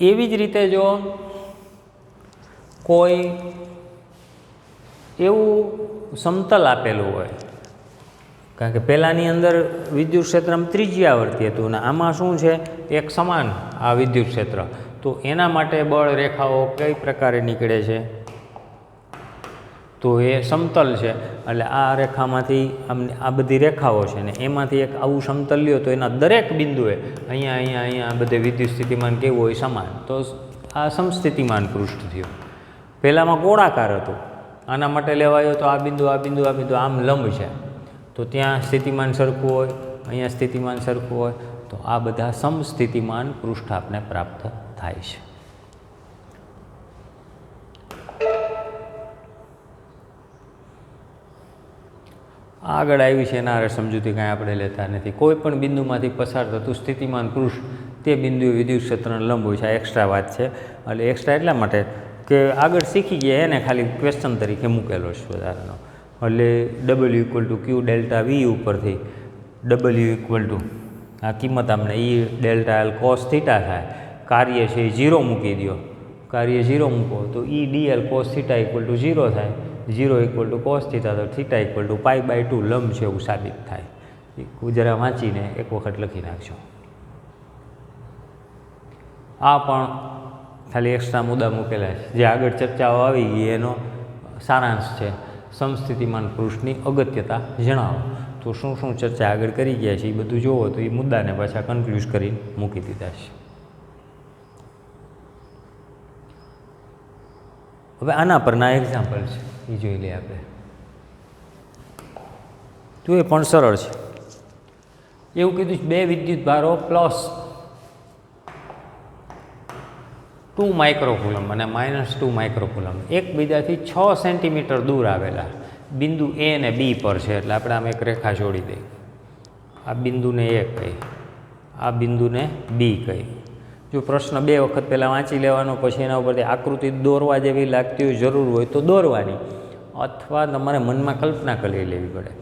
એવી જ રીતે જો કોઈ એવું સમતલ આપેલું હોય, કારણ કે પહેલાંની અંદર વિદ્યુત ક્ષેત્રમાં ત્રિજ્યાવર્તી હતું અને આમાં શું છે એક સમાન આ વિદ્યુત ક્ષેત્ર. તો એના માટે બળ રેખાઓ કઈ પ્રકારે નીકળે છે તો એ સમતલ છે. એટલે આ રેખામાંથી આ બધી રેખાઓ છે ને એમાંથી એક આવું સમતલ લ્યો તો એના દરેક બિંદુએ અહીંયા અહીંયા અહીંયા બધે વિદ્યુત સ્થિતિમાન કેવું હોય, સમાન. તો આ સમસ્થિતિમાન પૃષ્ઠ થયું. પહેલાંમાં ગોળાકાર હતું, આના માટે લેવાયો તો આ બિંદુ આ બિંદુ આ બિંદુ આમ લંબ છે, તો ત્યાં સ્થિતિમાન સરખું હોય, અહીંયા સ્થિતિમાન સરખું હોય. તો આ બધા સમસ્થિતિમાન પૃષ્ઠ આપને પ્રાપ્ત થાય છે. આગળ આવી છે એના સમજૂતી કાંઈ આપણે લેતા નથી. કોઈ પણ બિંદુમાંથી પસાર થતું સ્થિતિમાન પૃષ્ઠ તે બિંદુએ વિદ્યુત ક્ષેત્રને લંબ હોય છે. આ એક્સ્ટ્રા વાત છે. એટલે એક્સ્ટ્રા એટલા માટે કે આગળ શીખી ગયા એને ખાલી ક્વેશ્ચન તરીકે મૂકેલો છે વધારાનો. એટલે W equal to Q delta V ઉપરથી ડબલ્યુ ઇક્વલ ટુ આ કિંમત આપણે E delta L cos theta થાય. કાર્ય છે એ 0 મૂકી દો, કાર્ય 0 મૂકો તો E DL cos theta equal to 0 થાય. 0 ઇક્વલ ટુ કોસ થીટા તો થીટા ઇક્વલ ટુ π/2 લંબ છે એવું સાબિત થાય. જરા વાંચીને એક વખત લખી નાખજો. આ પણ ખાલી એક્સ્ટ્રા મુદ્દા મૂકેલા છે જે આગળ ચર્ચાઓ આવી ગઈ એનો સારાંશ છે. સમસ્થિતિમાન પૃષ્ઠની અગત્યતા જણાવો. તો શું શું ચર્ચા આગળ કરી ગયા છે એ બધું જોવો તો એ મુદ્દાને પાછા કન્ક્લુઝ કરીને મૂકી દીધા છે. હવે આના પરના એક્ઝામ્પલ છે એ જોઈ લઈએ આપણે. તો એ પણ સરળ છે. એવું કીધું છે બે વિદ્યુત ભારો પ્લસ 2 માઇક્રોકુલમ અને -2 માઇક્રોકુલમ એકબીજાથી 6 સેન્ટીમીટર દૂર આવેલા બિંદુ એ અને બી પર છે. એટલે આપણે આમ એક રેખા જોડી દઈએ. આ બિંદુને એ કહી, આ બિંદુને બી કહી. જો પ્રશ્ન 2 વખત પહેલાં વાંચી લેવાનો, પછી એના ઉપરથી આકૃતિ દોરવા જેવી લાગતી હોય, જરૂર હોય તો દોરવાની, અથવા તમારે મનમાં કલ્પના કરી લેવી પડે.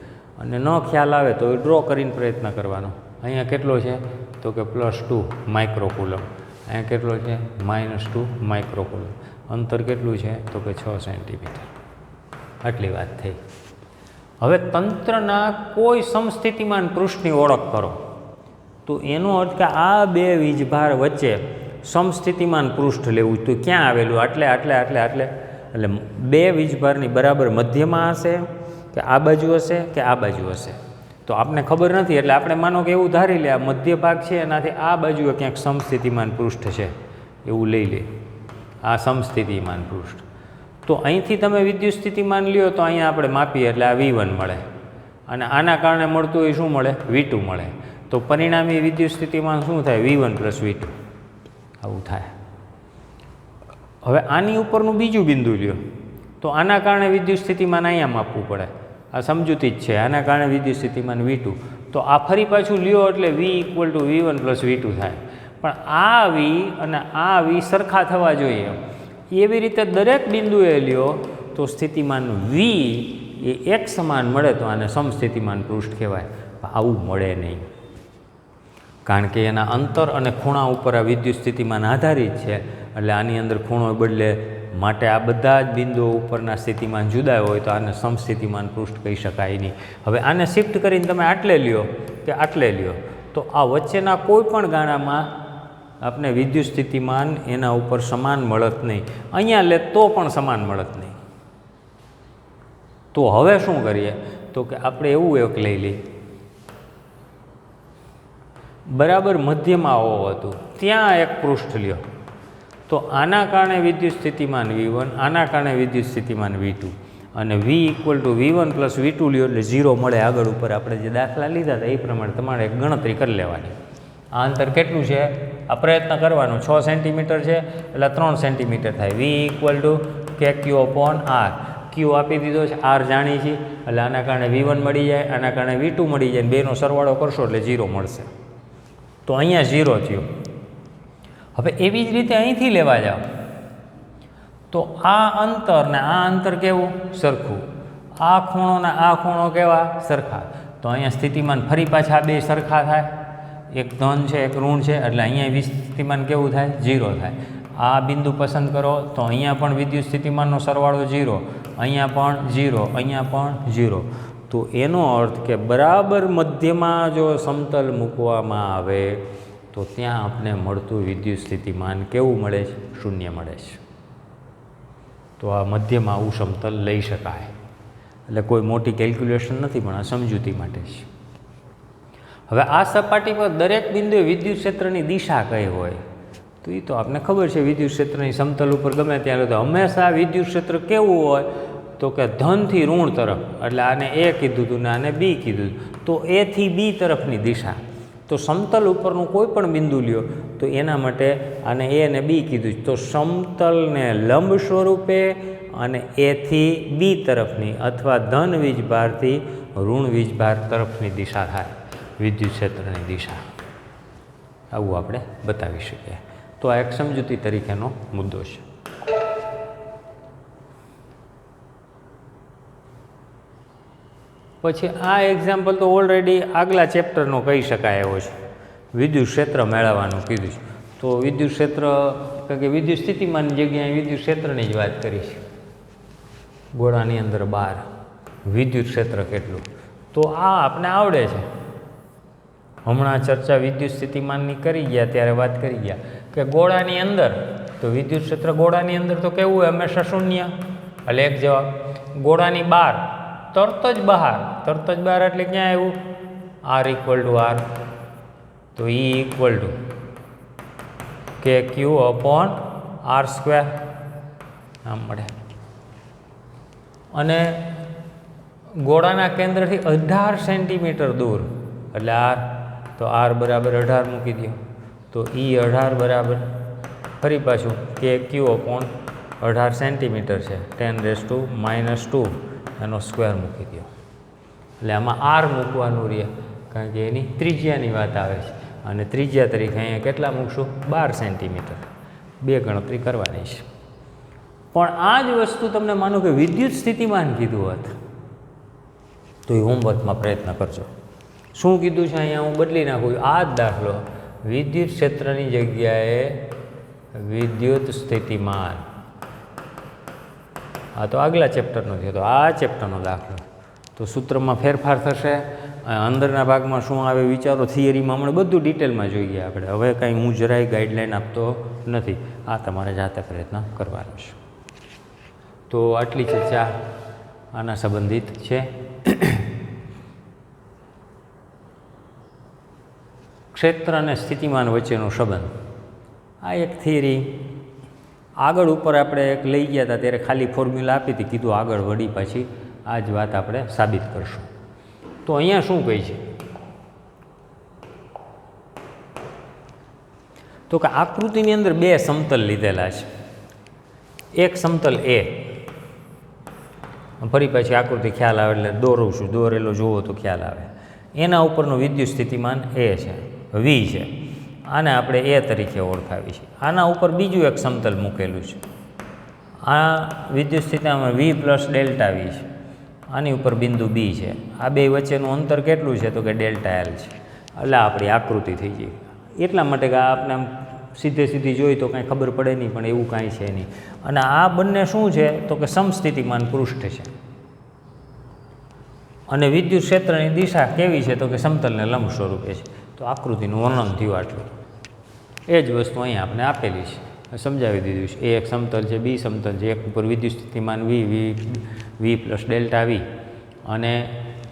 અને ન ખ્યાલ આવે તો એ ડ્રો કરીને પ્રયત્ન કરવાનો. અહીંયા કેટલો છે તો કે +2 માઇક્રોકુલમ, અહીંયા કેટલો છે -2 માઇક્રોકુલમ. અંતર કેટલું છે તો કે 6 સેન્ટીમીટર. આટલી વાત થઈ. હવે તંત્રના કોઈ સમસ્થિતિમાન પૃષ્ઠની ઓળખ કરો. તો એનો અર્થ કે આ બે વીજભાર વચ્ચે સમસ્થિતિમાન પૃષ્ઠ લેવું. તો ક્યાં આવેલું? આટલે આટલે આટલે આટલે. એટલે બે વીજભારની બરાબર મધ્યમાં હશે કે આ બાજુ હશે કે આ બાજુ હશે, તો આપને ખબર નથી. એટલે આપણે માનો કે એવું ધારી લે આ મધ્ય ભાગ છે એનાથી આ બાજુ ક્યાંક સમસ્થિતિમાન પૃષ્ઠ છે એવું લઈ લે. આ સમસ્થિતિમાન પૃષ્ઠ. તો અહીંથી તમે વિદ્યુત સ્થિતિમાન લ્યો તો અહીંયા આપણે માપીએ એટલે આ V1 મળે અને આના કારણે મળતું હોય શું મળે? V2 મળે. તો પરિણામી વિદ્યુત સ્થિતિમાન શું થાય? V1 + V2 આવું થાય. હવે આની ઉપરનું બીજું બિંદુ લ્યો તો આના કારણે વિદ્યુત સ્થિતિમાન અહીંયા માપવું પડે. આ સમજૂતી જ છે. આના કારણે વિદ્યુત સ્થિતિમાન V2. તો આ ફરી પાછું લ્યો એટલે V = V1 + V2 થાય. પણ આ V અને આ V સરખા થવા જોઈએ. એવી રીતે દરેક બિંદુએ લ્યો તો સ્થિતિમાન V એ એક સમાન મળે તો આને સમસ્થિતિમાન પૃષ્ઠ કહેવાય. આવું મળે નહીં, કારણ કે એના અંતર અને ખૂણા ઉપર આ વિદ્યુત સ્થિતિમાન આધારિત છે. એટલે આની અંદર ખૂણો બદલે માટે આ બધા જ બિંદુઓ ઉપરના સ્થિતિમાન જુદા હોય તો આને સમસ્થિતિમાન પૃષ્ઠ કહી શકાય નહીં. હવે આને શિફ્ટ કરીને તમે આટલે લ્યો કે આટલે લ્યો તો આ વચ્ચેના કોઈ પણ ગાળામાં આપણે વિદ્યુત સ્થિતિમાન એના ઉપર સમાન મળત નહીં. અહીંયા લે તો પણ સમાન મળત નહીં. તો હવે શું કરીએ? તો કે આપણે એવું એક લઈ લઈએ બરાબર મધ્યમાં આવો હતું ત્યાં એક પૃષ્ઠ લ્યો તો આના કારણે વિદ્યુત સ્થિતિમાન V1, આના કારણે વિદ્યુત સ્થિતિમાન V2 અને V = V1 + V2 લ્યો એટલે 0 મળે. આગળ ઉપર આપણે જે દાખલા લીધા હતા એ પ્રમાણે તમારે એક ગણતરી કરી લેવાની. આ અંતર કેટલું છે આ પ્રયત્ન કરવાનો. 6 સેન્ટીમીટર છે એટલે 3 સેન્ટીમીટર થાય. V = KQ/R. Q આપી દીધો છે, R જાણી છીએ એટલે આના કારણે V1 મળી જાય, આના કારણે V2 મળી જાય. બેનો સરવાળો કરશો એટલે 0 મળશે. તો અહીંયા 0 થયું. હવે એવી જ રીતે અહીંથી લેવા જાઓ તો આ અંતર ને આ અંતર કેવું? સરખું. આ ખૂણો ને આ ખૂણો કેવા? સરખા. તો અહીંયા સ્થિતિમાન ફરી પાછા બે સરખા થાય. એક ધન છે એક ઋણ છે એટલે અહીંયા સ્થિતિમાન કેવું થાય? 0 થાય. આ બિંદુ પસંદ કરો તો અહીંયા પણ વિદ્યુત સ્થિતિમાનનો સરવાળો 0, અહીંયા પણ 0, અહીંયા પણ 0. તો એનો અર્થ કે બરાબર મધ્યમાં જો સમતલ મૂકવામાં આવે તો ત્યાં આપણે મળતું વિદ્યુત સ્થિતિમાન કેવું મળે છે? 0 મળે છે. તો આ મધ્યમાં આવું સમતલ લઈ શકાય. એટલે કોઈ મોટી કેલ્ક્યુલેશન નથી પણ આ સમજૂતી માટે છે. હવે આ સપાટી પર દરેક બિંદુએ વિદ્યુત ક્ષેત્રની દિશા કઈ હોય તો એ તો આપને ખબર છે. વિદ્યુત ક્ષેત્રની સમતલ ઉપર ગમે ત્યારે તો હંમેશા વિદ્યુત ક્ષેત્ર કેવું હોય તો કે ધનથી ઋણ તરફ. એટલે આને A કીધું હતું ને આને B કીધું તો A થી B તરફની દિશા. તો સમતલ ઉપરનું કોઈ પણ બિંદુ લ્યો તો એના માટે આને A અને B કીધું. તો સમતલને લંબ સ્વરૂપે અને A થી B તરફની અથવા ધન વીજભારથી ઋણ વીજભાર તરફની દિશા થાય વિદ્યુત ક્ષેત્રની દિશા. આવું આપણે બતાવી શકીએ. તો આ એક સમજૂતી તરીકેનો મુદ્દો છે. પછી આ એક્ઝામ્પલ તો ઓલરેડી આગલા ચેપ્ટરનો કહી શકાય એવો છે. વિદ્યુત ક્ષેત્ર મેળવવાનું કીધું છે. તો વિદ્યુત ક્ષેત્ર કે વિદ્યુત સ્થિતિમાનની જગ્યાએ વિદ્યુત ક્ષેત્રની જ વાત કરી છે. ગોળાની અંદર બહાર વિદ્યુત ક્ષેત્ર કેટલું તો આ આપણે આવડે છે. હમણાં ચર્ચા વિદ્યુત સ્થિતિમાનની કરી ગયા ત્યારે વાત કરી ગયા કે ગોળાની અંદર તો વિદ્યુત ક્ષેત્ર ગોળાની અંદર તો કેવું હોય? હંમેશા 0. એટલે એક જવાબ. ગોળાની બહાર તરત જ બહાર એટલે ક્યાં આવ્યું? R = R. તો E = KQ/R². આમ મળે. અને ગોળાના કેન્દ્રથી 18 સેન્ટીમીટર દૂર એટલે R. તો R = 18 મૂકી દો. તો E 18 ફરી પાછું KQ/18 સેન્ટીમીટર છે 10⁻² એનો સ્ક્વેર મૂકી દો. એટલે આમાં R મૂકવાનું રહે કારણ કે એની ત્રિજ્યાની વાત આવે છે અને ત્રિજ્યા તરીકે અહીંયા કેટલા મૂકશું? 12 સેન્ટીમીટર. બે ગણતરી કરવાની છે. પણ આ જ વસ્તુ તમને માનો કે વિદ્યુત સ્થિતિમાન કીધું હોત તો એ હોમવર્કમાં પ્રયત્ન કરજો. શું કીધું છે અહીંયા હું બદલી નાખું. આ જ દાખલો વિદ્યુત ક્ષેત્રની જગ્યાએ વિદ્યુત સ્થિતિમાન. આ તો આગલા ચેપ્ટરનો થયો તો આ ચેપ્ટરનો દાખલો. તો સૂત્રમાં ફેરફાર થશે અંદરના ભાગમાં શું આવે વિચારો થિયરીમાં હમણાં બધું ડિટેલમાં જોઈએ આપણે. હવે કાંઈ હું જરાય ગાઈડલાઈન આપતો નથી, આ તમારે જાતે પ્રયત્ન કરવાનો છે. તો આટલી ચર્ચા આના સંબંધિત છે. ક્ષેત્ર અને સ્થિતિમાન વચ્ચેનો સંબંધ, આ એક થિયરી આગળ ઉપર આપણે એક લઈ ગયા હતા ત્યારે ખાલી ફોર્મ્યુલા આપી હતી, કીધું આગળ વળી પાછી આ જ વાત આપણે સાબિત કરશું. તો અહીંયા શું કહે છે તો કે આકૃતિની અંદર બે સમતલ લીધેલા છે. એક સમતલ એ, ફરી પાછી આકૃતિ ખ્યાલ આવે એટલે દોરું છું, દોરેલો જુઓ તો ખ્યાલ આવે. એના ઉપરનું વિદ્યુત સ્થિતિમાન એ છે, વી છે. આને આપણે એ તરીકે ઓળખાવી છે. આના ઉપર બીજું એક સમતલ મૂકેલું છે, આ વિદ્યુત સ્થિતિમાન વી પ્લસ ડેલ્ટા વી છે. આની ઉપર બિંદુ બી છે. આ બે વચ્ચેનું અંતર કેટલું છે તો કે ડેલ્ટા એલ છે. એટલે આપણી આકૃતિ થઈ ગઈ. એટલા માટે કે આપણે આમ સીધે સીધી જોઈ તો કાંઈ ખબર પડે નહીં, પણ એવું કાંઈ છે નહીં. અને આ બંને શું છે તો કે સમસ્થિતિમાન પૃષ્ઠ છે. અને વિદ્યુત ક્ષેત્રની દિશા કેવી છે તો કે સમતલને લંબ સ્વરૂપે છે. તો આકૃતિનું વર્ણન થયું આટલું. એ જ વસ્તુ અહીંયા આપણે આપેલી છે, સમજાવી દીધું છે. એ એક સમતલ છે, બી સમતલ છે. એક ઉપર વિદ્યુત સ્થિતિમાન વી પ્લસ ડેલ્ટા વી અને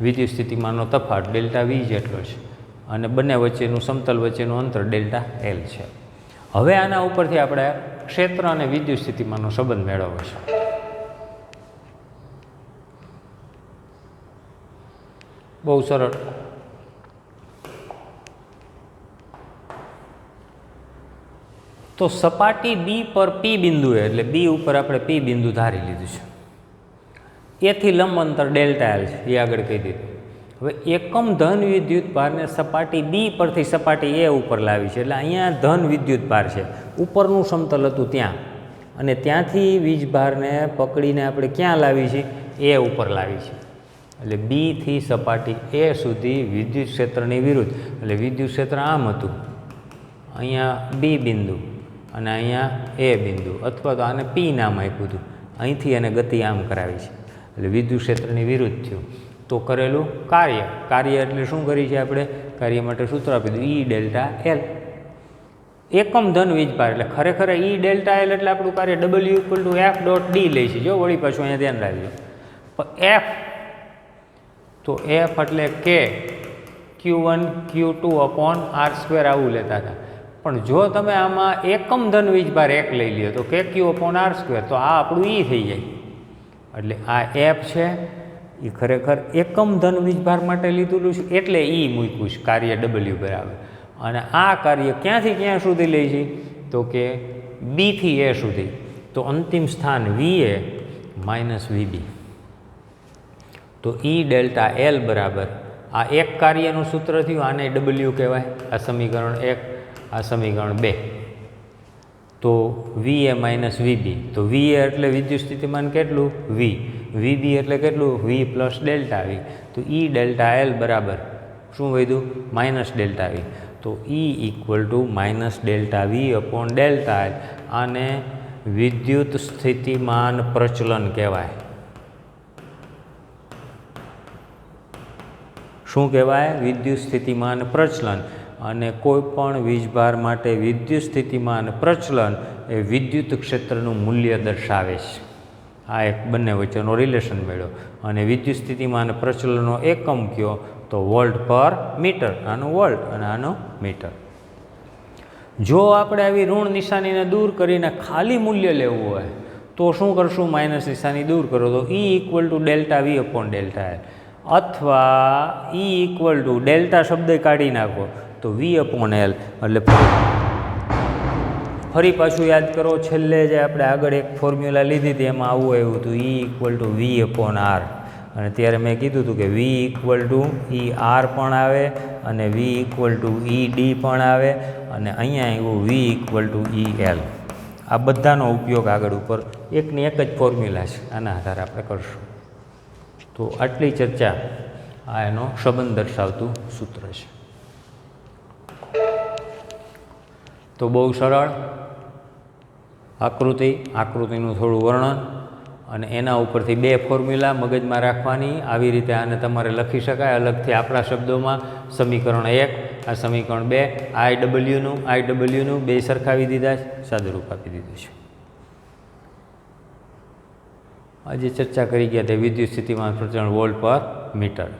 વિદ્યુત સ્થિતિમાનનો તફાવત ડેલ્ટા વી જેટલો છે. અને બંને વચ્ચેનું સમતલ વચ્ચેનું અંતર ડેલ્ટા એલ છે. હવે આના ઉપરથી આપણે ક્ષેત્ર અને વિદ્યુત સ્થિતિમાનનો સંબંધ મેળવવો છે. બહુ સરળ. તો સપાટી બી પર પી બિંદુએ, એટલે બી ઉપર આપણે પી બિંદુ ધારી લીધું છે. એથી લંબ અંતર ડેલ્ટા એલ છે, એ આગળ કહી દીધું. હવે એકમ ધન વિદ્યુત ભારને સપાટી બી પરથી સપાટી એ ઉપર લાવી છે. એટલે અહીંયા ધન વિદ્યુત ભાર છે, ઉપરનું સમતલ હતું ત્યાં, અને ત્યાંથી વીજભારને પકડીને આપણે ક્યાં લાવી છે, એ ઉપર લાવી છે. એટલે બીથી સપાટી એ સુધી વિદ્યુત ક્ષેત્રની વિરુદ્ધ, એટલે વિદ્યુત ક્ષેત્ર આમ હતું, અહીંયા બી બિંદુ અને અહીંયા એ બિંદુ, અથવા તો આને પી નામ આપ્યું હતું. અહીંથી એને ગતિ આમ કરાવી છે, એટલે વિદ્યુત ક્ષેત્રની વિરુદ્ધ થયું. તો કરેલું કાર્ય એટલે શું કરી છે આપણે? કાર્ય માટે સૂત્ર આપી દીધું, ઈ ડેલ્ટા એલ. એકમ ધન વીજભાર એટલે ખરેખર ઈ ડેલ્ટા એલ એટલે આપણું કાર્ય W equal to f dot D લઈ છે. જો વળી પાછું અહીંયા ધ્યાન રાખજો. એફ તો એફ એટલે કે Q1 Q2 upon R square આવું લેતા હતા. પણ જો તમે આમાં એકમ ધન વીજભાર એક લઈ લ્યો તો કે Q અપોન આર સ્ક્વેર, તો આ આપણું ઈ થઈ જાય. એટલે આ એફ છે એ ખરેખર એકમ ધન વીજભાર માટે લીધેલું છે, એટલે ઈ મૂક્યું છે કાર્ય ડબલ્યુ બરાબર. અને આ કાર્ય ક્યાંથી ક્યાં સુધી લે છે તો કે બીથી એ સુધી. તો અંતિમ સ્થાન વી એ માઇનસ વીબી. તો ઈ ડેલ્ટા એલ બરાબર આ એક કાર્યનું સૂત્ર થયું, આને ડબલ્યુ કહેવાય. આ સમીકરણ 1, આ સમીકરણ 2. તો વી એ માઇનસ વીબી. તો વી એ એટલે વિદ્યુત સ્થિતિમાન કેટલું? વી. વીબી એટલે કેટલું? V plus delta V. તો ઈ ડેલ્ટા એલ બરાબર શું વધ્યું? Minus delta V. તો E equal to minus delta V upon delta L. આને વિદ્યુત સ્થિતિમાન પ્રચલન કહેવાય. શું કહેવાય? વિદ્યુત સ્થિતિમાન પ્રચલન. અને કોઈ પણ વીજભાર માટે વિદ્યુત સ્થિતિમાન પ્રચલન એ વિદ્યુત ક્ષેત્રનું મૂલ્ય દર્શાવે છે. આ એક બંને વચ્ચેનો રિલેશન મળ્યો. અને વિદ્યુત સ્થિતિમાન પ્રચલનનો એકમ કયો તો વોલ્ટ પર મીટર. આનું વોલ્ટ અને આનું મીટર. જો આપણે આવી ઋણ નિશાનીને દૂર કરીને ખાલી મૂલ્ય લેવું હોય તો શું કરશું? માઇનસ નિશાની દૂર કરો તો E equal to delta V upon delta L, અથવા ઈ ઇક્વલ ટુ ડેલ્ટા શબ્દ કાઢી નાખો તો વી અપોન એલ. એટલે ફરી પાછું યાદ કરો, છેલ્લે જે આપણે આગળ એક ફોર્મ્યુલા લીધી હતી એમાં આવું આવ્યું હતું, E equal to V upon R. અને ત્યારે મેં કીધું હતું કે V equal to E R પણ આવે અને V equal to E D પણ આવે, અને અહીંયા આવ્યું V equal to E L. આ બધાનો ઉપયોગ આગળ ઉપર એકની એક જ ફોર્મ્યુલા છે, આના આધારે આપણે કરશું. તો આટલી ચર્ચા આ એનો સંબંધ દર્શાવતું સૂત્ર છે. તો બહુ સરળ આકૃતિનું થોડું વર્ણન અને એના ઉપરથી 2 ફોર્મ્યુલા મગજમાં રાખવાની. આવી રીતે આને તમારે લખી શકાય અલગથી આપણા શબ્દોમાં. સમીકરણ 1 આ સમીકરણ 2 આઈડબલ્યુનું 2 સરખાવી દીધા છે, સાદુરૂપ આપી દીધું છે. આજે ચર્ચા કરી ગયા તે વિદ્યુત સ્થિતિમાન પ્રચલન વોલ્ટ પર મીટર.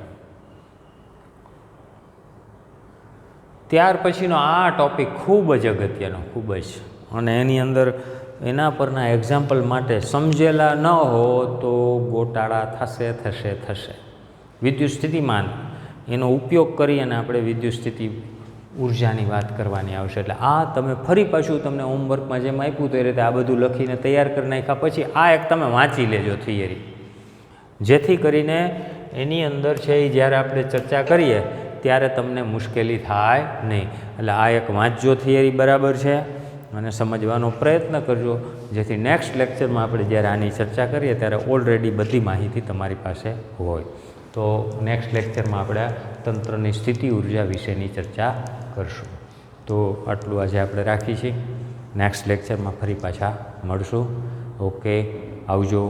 ત્યાર પછીનો આ ટૉપિક ખૂબ જ અગત્યનો, ખૂબ જ, અને એની અંદર એના પરના એક્ઝામ્પલ માટે સમજેલા ન હો તો ગોટાળા થશે. વિદ્યુત સ્થિતિમાન એનો ઉપયોગ કરી અને આપણે વિદ્યુત સ્થિતિ ઉર્જાની વાત કરવાની આવશે. એટલે આ તમે ફરી પાછું તમને હોમવર્કમાં જેમ આપ્યું તો એ રીતે આ બધું લખીને તૈયાર કરી નાખ્યા પછી આ એક તમે વાંચી લેજો થિયરી, જેથી કરીને એની અંદર છે એ જ્યારે આપણે ચર્ચા કરીએ ત્યારે તમને મુશ્કેલી થાય નહીં. એટલે આ એક વાંચજો થિયરી બરાબર છે અને સમજવાનો પ્રયત્ન કરજો, જેથી નેક્સ્ટ લેક્ચરમાં આપણે જ્યારે આની ચર્ચા કરીએ ત્યારે ઓલરેડી બધી માહિતી તમારી પાસે હોય. તો નેક્સ્ટ લેક્ચરમાં આપણે તંત્રની સ્થિતિ ઉર્જા વિશેની ચર્ચા કરશું. તો આટલું આજે આપણે રાખીએ છીએ. નેક્સ્ટ લેક્ચરમાં ફરી પાછા મળશું. ઓકે, આવજો.